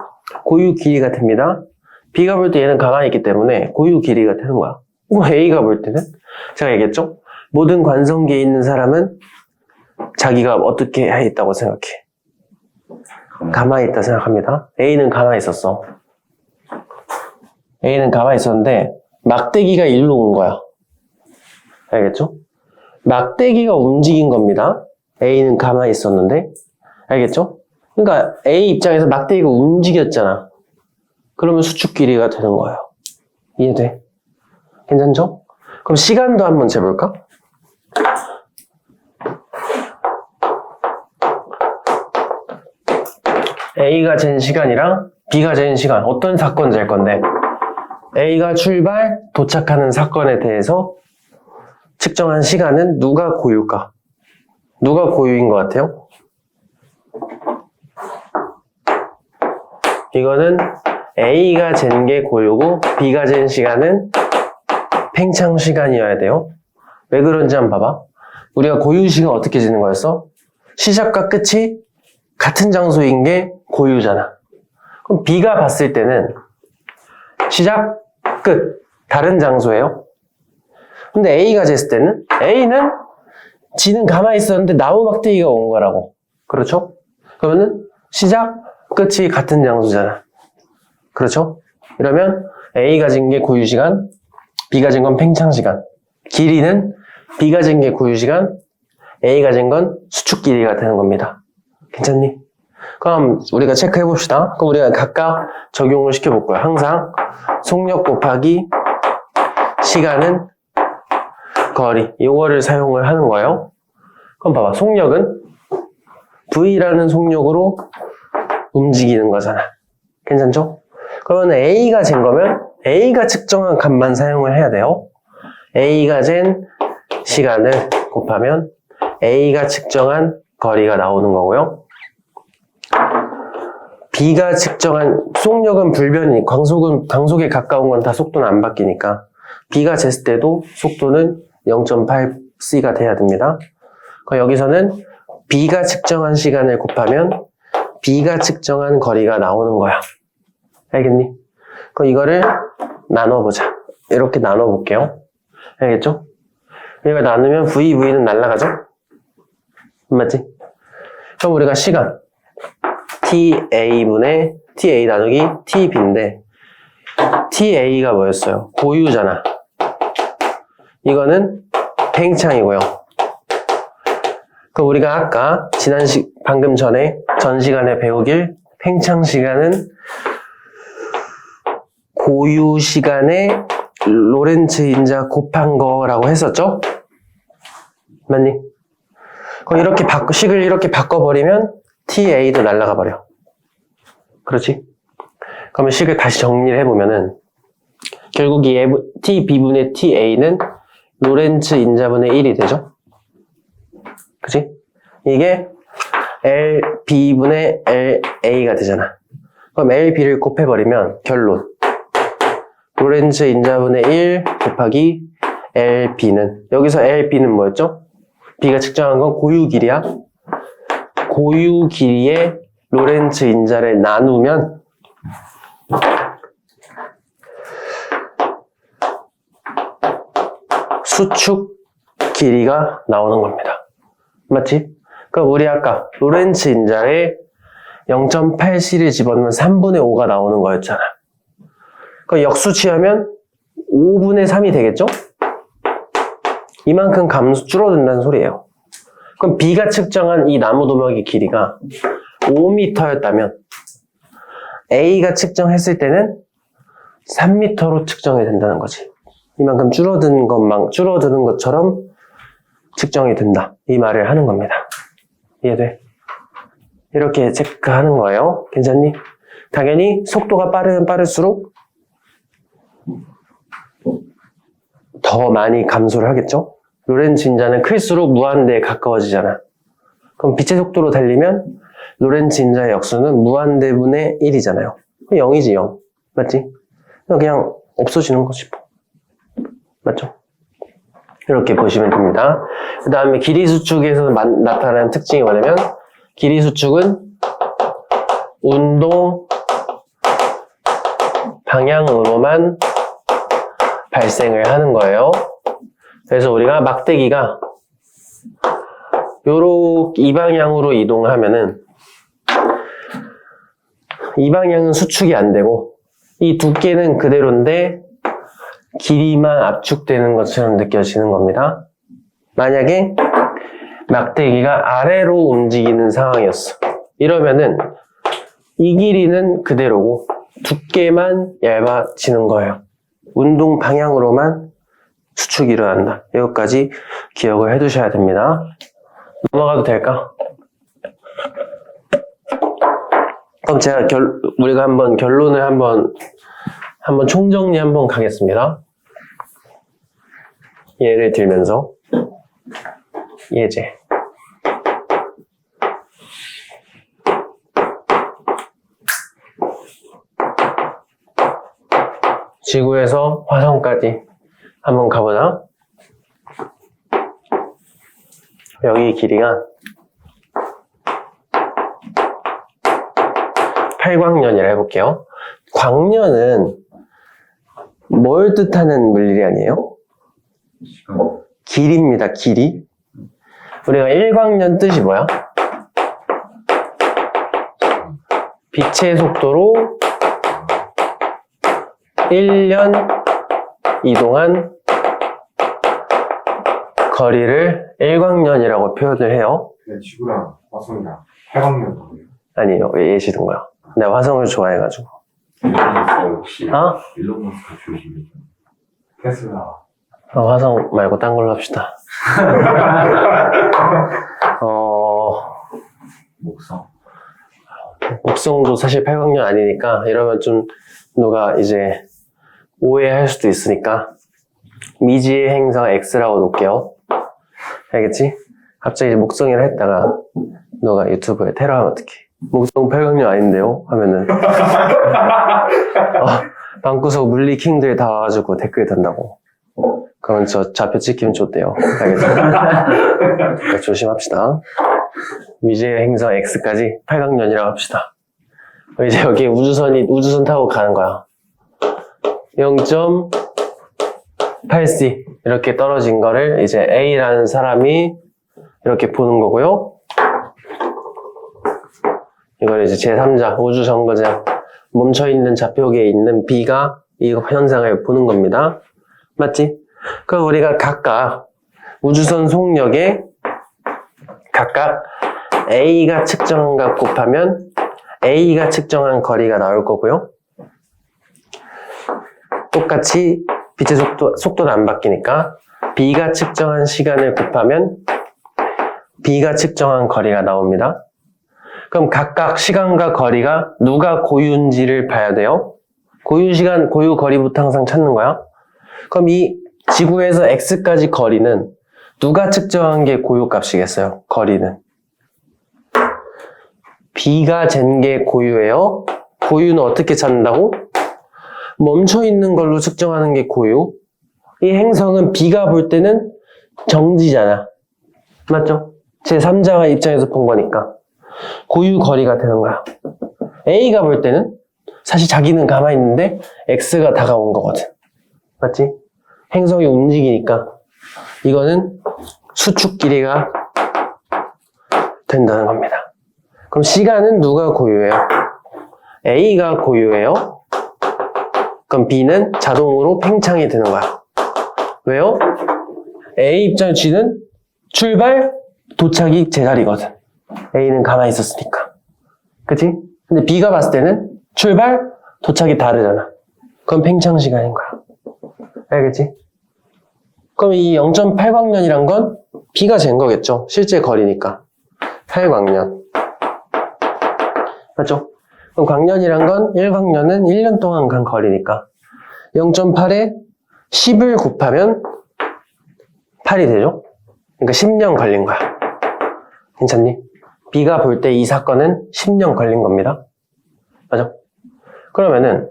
고유 길이가 됩니다. B가 볼 때 얘는 가만히 있기 때문에 고유 길이가 되는 거야. A가 볼 때는 제가 얘기했죠? 모든 관성계에 있는 사람은 자기가 어떻게 해 있다고 생각해? 가만히 있다 생각합니다. A는 가만히 있었어. A는 가만히 있었는데 막대기가 일로 온 거야. 알겠죠? 막대기가 움직인 겁니다. A는 가만히 있었는데. 알겠죠? 그러니까 A 입장에서 막대기가 움직였잖아. 그러면 수축 길이가 되는 거예요. 이해돼? 괜찮죠? 그럼 시간도 한번 재볼까? A가 잰 시간이랑 B가 잰 시간, 어떤 사건 잴 건데 A가 출발, 도착하는 사건에 대해서 측정한 시간은 누가 고유일까? 누가 고유인 것 같아요? 이거는 A가 잰 게 고유고 B가 잰 시간은 팽창 시간이어야 돼요. 왜 그런지 한번 봐봐. 우리가 고유 시간 어떻게 재는 거였어? 시작과 끝이 같은 장소인 게 고유잖아. 그럼 B가 봤을 때는 시작, 끝, 다른 장소예요. 근데 A가 쟀을 때는 A는 지는 가만히 있었는데 나무 막대기가 온 거라고. 그렇죠? 그러면은 시작, 끝이 같은 장소잖아. 그렇죠? 이러면 A가 잰 게 고유 시간, B가 잰 건 팽창 시간. 길이는 B가 잰 게 고유 시간, A가 잰 건 수축 길이가 되는 겁니다. 괜찮니? 그럼 우리가 체크해 봅시다. 그럼 우리가 각각 적용을 시켜볼 거예요. 항상 속력 곱하기 시간은 거리, 이거를 사용을 하는 거예요. 그럼 봐봐, 속력은 V라는 속력으로 움직이는 거잖아. 괜찮죠? 그러면 A가 잰 거면 A가 측정한 값만 사용을 해야 돼요. A가 잰 시간을 곱하면 A가 측정한 거리가 나오는 거고요. B가 측정한 속력은 불변이, 광속에 가까운 건 다 속도는 안 바뀌니까 B가 쟀을 때도 속도는 0.8c가 돼야 됩니다. 여기서는 B가 측정한 시간을 곱하면 B가 측정한 거리가 나오는 거야. 알겠니? 그럼 이거를 나눠보자. 이렇게 나눠볼게요. 알겠죠? 이걸 나누면 V는 날아가죠? 맞지? 그럼 우리가 시간 TA분의 TA 나누기 TB인데 TA가 뭐였어요? 고유잖아. 이거는 팽창이고요. 그럼 우리가 아까 방금 전에 전 시간에 배우길 팽창 시간은 고유 시간에 로렌츠 인자 곱한 거라고 했었죠? 맞니? 그럼 이렇게 식을 이렇게 바꿔버리면 TA도 날아가 버려. 그렇지? 그러면 식을 다시 정리를 해보면은 결국 이 TB분의 TA는 로렌츠 인자분의 1이 되죠? 그치? 이게 LB분의 LA가 되잖아. 그럼 LB를 곱해버리면 결론. 로렌츠 인자분의 1 곱하기 LB는, 여기서 LB는 뭐였죠? B가 측정한 건 고유 길이야. 고유 길이의 로렌츠 인자를 나누면 수축 길이가 나오는 겁니다. 맞지? 그럼 우리 아까 로렌츠 인자에 0.8C를 집어넣으면 3분의 5가 나오는 거였잖아. 그럼 역수 취하면 5분의 3이 되겠죠? 이만큼 줄어든다는 소리예요. 그럼 B가 측정한 이 나무 도막의 길이가 5m였다면 A가 측정했을 때는 3m로 측정이 된다는 거지. 이만큼 줄어드는 것처럼 측정이 된다. 이 말을 하는 겁니다. 이해돼? 이렇게 체크하는 거예요. 괜찮니? 당연히 속도가 빠르면 빠를수록 더 많이 감소를 하겠죠? 로렌츠 인자는 클수록 무한대에 가까워지잖아. 그럼 빛의 속도로 달리면 로렌츠 인자의 역수는 무한대분의 1이잖아요. 0이지 0. 맞지? 그냥 없어지는 거지 뭐. 맞죠? 이렇게 보시면 됩니다. 그 다음에 길이수축에서 나타나는 특징이 뭐냐면 길이수축은 운동 방향으로만 발생을 하는 거예요. 그래서 우리가 막대기가 요렇게 이 방향으로 이동하면은 이 방향은 수축이 안 되고 이 두께는 그대로인데 길이만 압축되는 것처럼 느껴지는 겁니다. 만약에 막대기가 아래로 움직이는 상황이었어. 이러면은 이 길이는 그대로고 두께만 얇아지는 거예요. 운동 방향으로만 수축이 일어난다. 이것까지 기억을 해두셔야 됩니다. 넘어가도 될까? 그럼 제가 우리가 한번 결론을 한번 총정리 한번 가겠습니다. 예를 들면서 예제. 지구에서 화성까지 한번 가보자. 여기 길이가 8광년이라 해볼게요. 광년은 뭘 뜻하는 물질이 아니에요? 시간. 길이입니다. 길이. 우리가 1광년 뜻이 뭐야? 빛의 속도로 1년 이동한 거리를 1광년이라고 표현을 해요. 그냥 지구랑 화성이랑 8광년 거예요. 아니요, 예시 든 거야. 내가 화성을 좋아해가지고. 역시 어? 일론 머스크 조심해. 테슬라. 화성 말고 딴 걸로 합시다. 목성. 목성도 사실 8광년 아니니까 이러면 좀 누가 이제 오해할 수도 있으니까 미지의 행성 X라고 놓을게요. 알겠지? 갑자기 이제 목성이라 했다가 너가 유튜브에 테러하면 어떡해. 목성 8광년 아닌데요? 하면은 방구석 물리킹들 다 와가지고 댓글 단다고. 그러면 저 좌표 찍히면 좋대요. 알겠죠? 그러니까 조심합시다. 미지의 행성 X까지 8광년이라고 합시다. 이제 여기 우주선 타고 가는 거야. 0.8C 이렇게 떨어진 거를 이제 A라는 사람이 이렇게 보는 거고요. 이걸 이제 제3자 우주정거장 멈춰있는 좌표계에 있는 B가 이 현상을 보는 겁니다. 맞지? 그럼 우리가 각각 우주선 속력에 각각 A가 측정한 것 곱하면 A가 측정한 거리가 나올 거고요. 똑같이 빛의 속도는 안 바뀌니까 B가 측정한 시간을 곱하면 B가 측정한 거리가 나옵니다. 그럼 각각 시간과 거리가 누가 고유인지를 봐야 돼요. 고유 시간, 고유 거리부터 항상 찾는 거야. 그럼 이 지구에서 x까지 거리는 누가 측정한 게 고유 값이겠어요? 거리는. b가 잰 게 고유예요. 고유는 어떻게 찾는다고? 멈춰 있는 걸로 측정하는 게 고유. 이 행성은 b가 볼 때는 정지잖아. 맞죠? 제3자의 입장에서 본 거니까. 고유 거리가 되는 거야. a가 볼 때는 사실 자기는 가만히 있는데 x가 다가온 거거든. 맞지? 행성이 움직이니까 이거는 수축 길이가 된다는 겁니다. 그럼 시간은 누가 고유해요? a가 고유해요. 그럼 b는 자동으로 팽창이 되는 거야. 왜요? a 입장 g는 출발, 도착이 제자리거든. a는 가만히 있었으니까. 그치? 근데 b가 봤을 때는 출발, 도착이 다르잖아. 그럼 팽창 시간인 거야. 알겠지? 그럼 이 0.8광년이란 건 b가 잰 거겠죠? 실제 거리니까. 8광년. 맞죠? 그럼 광년이란 건 1광년은 1년 동안 간 거리니까 0.8에 10을 곱하면 8이 되죠? 그러니까 10년 걸린 거야. 괜찮니? b가 볼 때 이 사건은 10년 걸린 겁니다. 맞아? 그러면은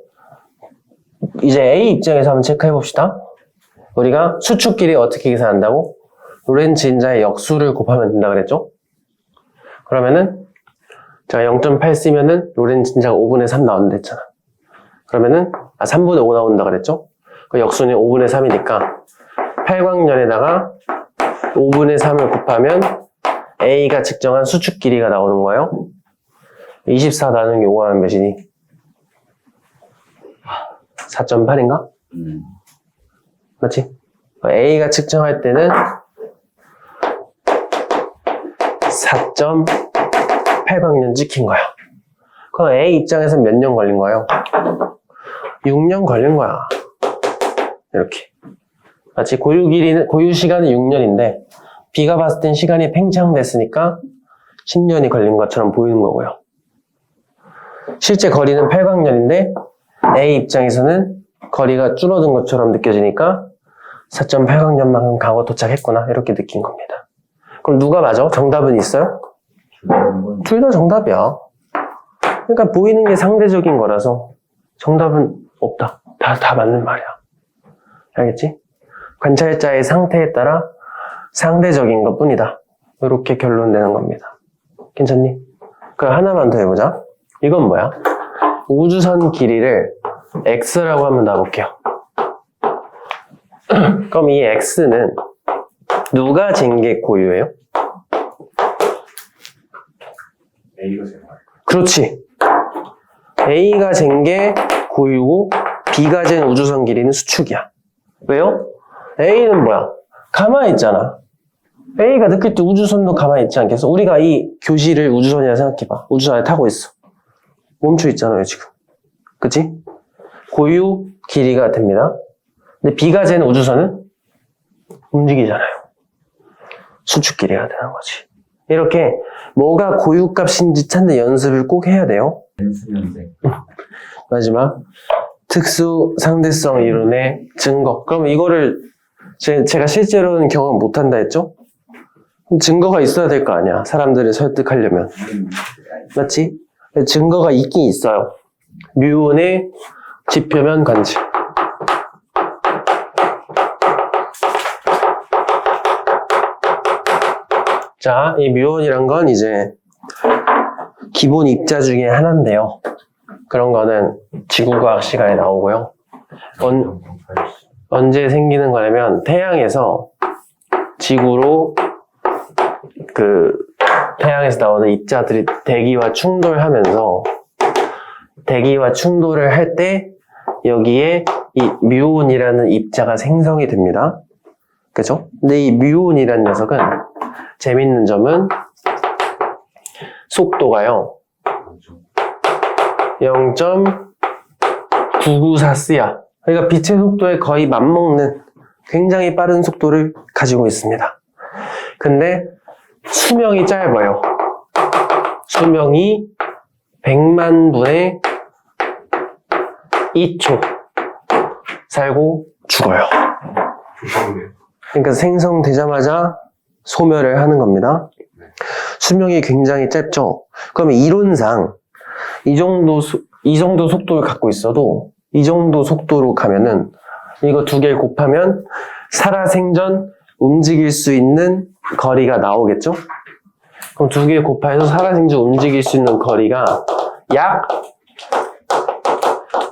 이제 A 입장에서 한번 체크해 봅시다. 우리가 수축 길이 어떻게 계산한다고? 로렌츠 인자의 역수를 곱하면 된다 그랬죠? 그러면은 제가 0.8 쓰면은 로렌츠 인자가 5분의 3 나온다 했잖아. 그러면은 3분의 5 나온다 그랬죠? 그 역수는 5분의 3이니까 8광년에다가 5분의 3을 곱하면 A가 측정한 수축 길이가 나오는 거예요. 24 나누기 5 하면 몇이니? 4.8인가? 맞지? A가 측정할 때는 4.8광년 찍힌 거야. 그럼 A 입장에서 몇 년 걸린 거예요? 6년 걸린 거야. 이렇게. 마치 고유 시간은 6년인데 B가 봤을 땐 시간이 팽창됐으니까 10년이 걸린 것처럼 보이는 거고요. 실제 거리는 8광년인데 A 입장에서는 거리가 줄어든 것처럼 느껴지니까 4.8광년만큼 가고 도착했구나 이렇게 느낀 겁니다. 그럼 누가 맞아? 정답은 있어요? 둘 다 정답이야. 그러니까 보이는 게 상대적인 거라서 정답은 없다. 다 맞는 말이야. 알겠지? 관찰자의 상태에 따라 상대적인 것 뿐이다. 이렇게 결론내는 겁니다. 괜찮니? 그럼 하나만 더 해보자. 이건 뭐야? 우주선 길이를 x라고 한번 놔볼게요. 그럼 이 x는 누가 잰 게 고유예요? A가 제일 많아요. 그렇지. A가 잰 게 고유고 B가 잰 우주선 길이는 수축이야. 왜요? A는 뭐야? 가만히 있잖아. A가 느낄 때 우주선도 가만히 있지 않겠어? 우리가 이 교실을 우주선이라 생각해봐. 우주선에 타고 있어. 멈춰 있잖아요, 지금. 그치? 고유 길이가 됩니다. 근데 B가 잰 우주선은 움직이잖아요. 수축 길이가 되는 거지. 이렇게 뭐가 고유값인지 찾는 연습을 꼭 해야 돼요. 연습연생. 마지막 특수 상대성 이론의 증거. 그럼 이거를 제가 실제로는 경험 못한다 했죠? 그럼 증거가 있어야 될 거 아니야. 사람들을 설득하려면. 맞지? 증거가 있긴 있어요. 뮤온의 지표면 관측. 자, 이 뮤온이란 건 이제 기본 입자 중에 하나인데요. 그런 거는 지구과학 시간에 나오고요. 언제 생기는 거냐면 태양에서 지구로 태양에서 나오는 입자들이 대기와 충돌하면서 대기와 충돌을 할 때 여기에 이 뮤온이라는 입자가 생성이 됩니다. 그죠? 근데 이 뮤온이라는 녀석은 재밌는 점은 속도가요 0.994스야. 그러니까 빛의 속도에 거의 맞먹는 굉장히 빠른 속도를 가지고 있습니다. 근데 수명이 짧아요. 수명이 100만 분의 2초 살고 죽어요. 조성이네요. 그러니까 생성되자마자 소멸을 하는 겁니다. 수명이 굉장히 짧죠. 그러면 이론상 이 정도 속도를 갖고 있어도 이 정도 속도로 가면은 이거 두 개를 곱하면 살아생전 움직일 수 있는 거리가 나오겠죠? 그럼 두 개 곱해서 살아생전 움직일 수 있는 거리가 약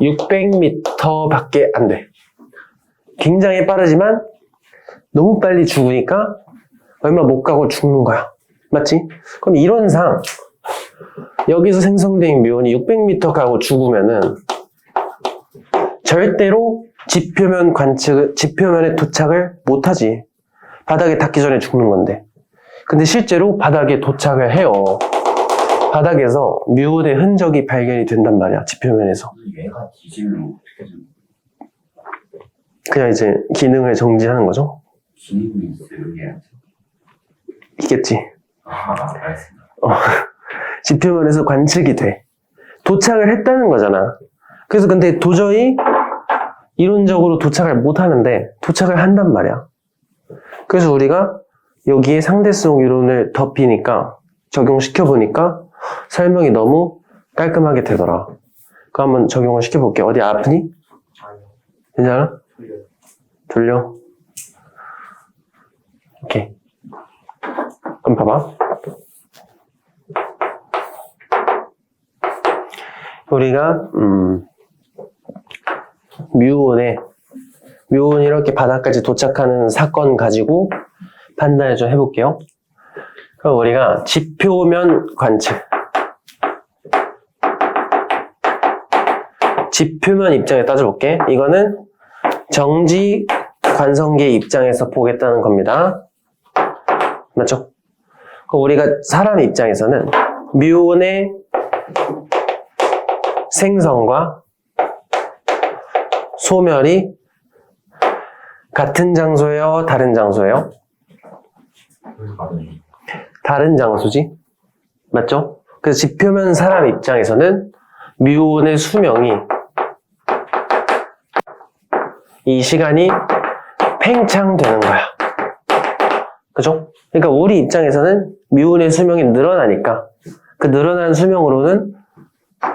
600m 밖에 안 돼. 굉장히 빠르지만 너무 빨리 죽으니까 얼마 못 가고 죽는 거야. 맞지? 그럼 이론상 여기서 생성된 뮤온이 600m 가고 죽으면은 절대로 지표면에 도착을 못하지. 바닥에 닿기 전에 죽는 건데. 근데 실제로 바닥에 도착을 해요. 바닥에서 뮤온의 흔적이 발견이 된단 말이야. 지표면에서. 얘가 뒤지면 어떻게 되는 그냥 이제 기능을 정지하는 거죠. 기능이 있어야지. 있겠지. 알겠습니다. 지표면에서 관측이 돼. 도착을 했다는 거잖아. 그래서 근데 도저히 이론적으로 도착을 못 하는데 도착을 한단 말이야. 그래서 우리가 여기에 상대성 이론을 덮이니까 적용시켜보니까 설명이 너무 깔끔하게 되더라. 그럼 한번 적용을 시켜볼게. 어디 아프니? 괜찮아? 돌려. 오케이. 그럼 봐봐. 우리가 뮤온이 이렇게 바닥까지 도착하는 사건 가지고 판단을 좀 해볼게요. 그럼 우리가 지표면 관측, 지표면 입장에 따져볼게. 이거는 정지 관성계 입장에서 보겠다는 겁니다. 맞죠? 그럼 우리가 사람 입장에서는 뮤온의 생성과 소멸이 같은 장소예요? 다른 장소예요? 다른 장소지? 맞죠? 그래서 지표면 사람 입장에서는 뮤온의 수명이 이 시간이 팽창되는 거야. 그죠? 그러니까 우리 입장에서는 뮤온의 수명이 늘어나니까 그 늘어난 수명으로는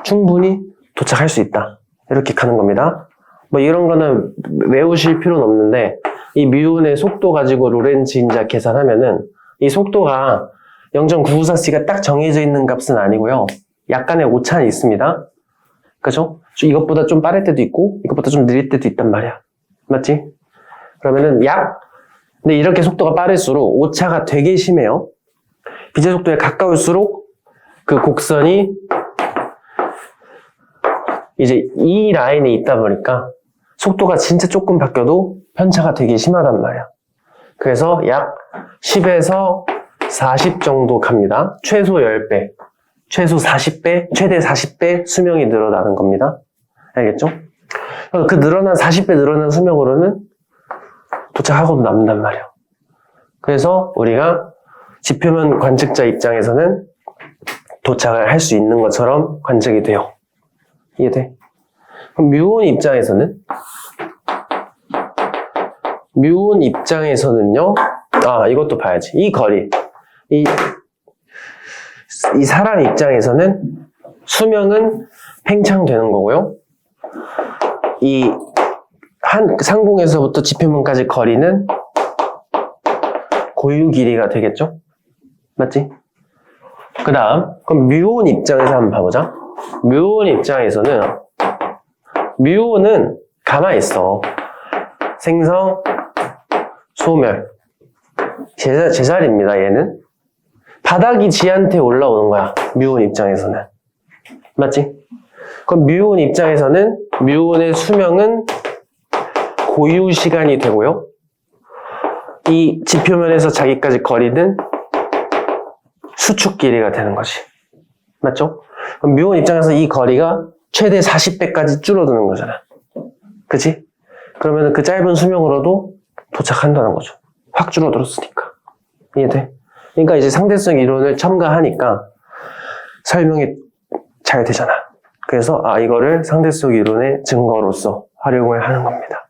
충분히 도착할 수 있다. 이렇게 가는 겁니다. 뭐 이런 거는 외우실 필요는 없는데 이 뮤온의 속도 가지고 로렌츠 인자 계산하면은 이 속도가 0.994c가 딱 정해져 있는 값은 아니고요. 약간의 오차는 있습니다. 그죠? 이것보다 좀 빠를 때도 있고 이것보다 좀 느릴 때도 있단 말이야. 맞지? 그러면은 근데 이렇게 속도가 빠를수록 오차가 되게 심해요. 빛의 속도에 가까울수록 그 곡선이 이제 이 라인에 있다 보니까 속도가 진짜 조금 바뀌어도 편차가 되게 심하단 말이야. 그래서 약 10에서 40 정도 갑니다. 최소 10배, 최소 40배, 최대 40배 수명이 늘어나는 겁니다. 알겠죠? 그 늘어난 40배 늘어난 수명으로는 도착하고도 남는단 말이야. 그래서 우리가 지표면 관측자 입장에서는 도착을 할 수 있는 것처럼 관측이 돼요. 이해돼? 그럼 뮤온 입장에서는요, 이것도 봐야지. 이 거리. 이 사람 입장에서는 수명은 팽창되는 거고요. 이 상공에서부터 지표면까지 거리는 고유 길이가 되겠죠? 맞지? 그 다음, 그럼 뮤온 입장에서 한번 봐보자. 뮤온 입장에서는 뮤온은 가만히 있어. 생성, 소멸. 제자리입니다, 얘는. 바닥이 지한테 올라오는 거야, 뮤온 입장에서는. 맞지? 그럼 뮤온 입장에서는 뮤온의 수명은 고유 시간이 되고요. 이 지표면에서 자기까지 거리는 수축 길이가 되는 거지. 맞죠? 그럼 뮤온 입장에서 이 거리가 최대 40배까지 줄어드는 거잖아. 그치? 그러면 그 짧은 수명으로도 도착한다는 거죠. 확 줄어들었으니까. 이해돼? 그러니까 이제 상대성 이론을 첨가하니까 설명이 잘 되잖아. 그래서 이거를 상대성 이론의 증거로서 활용을 하는 겁니다.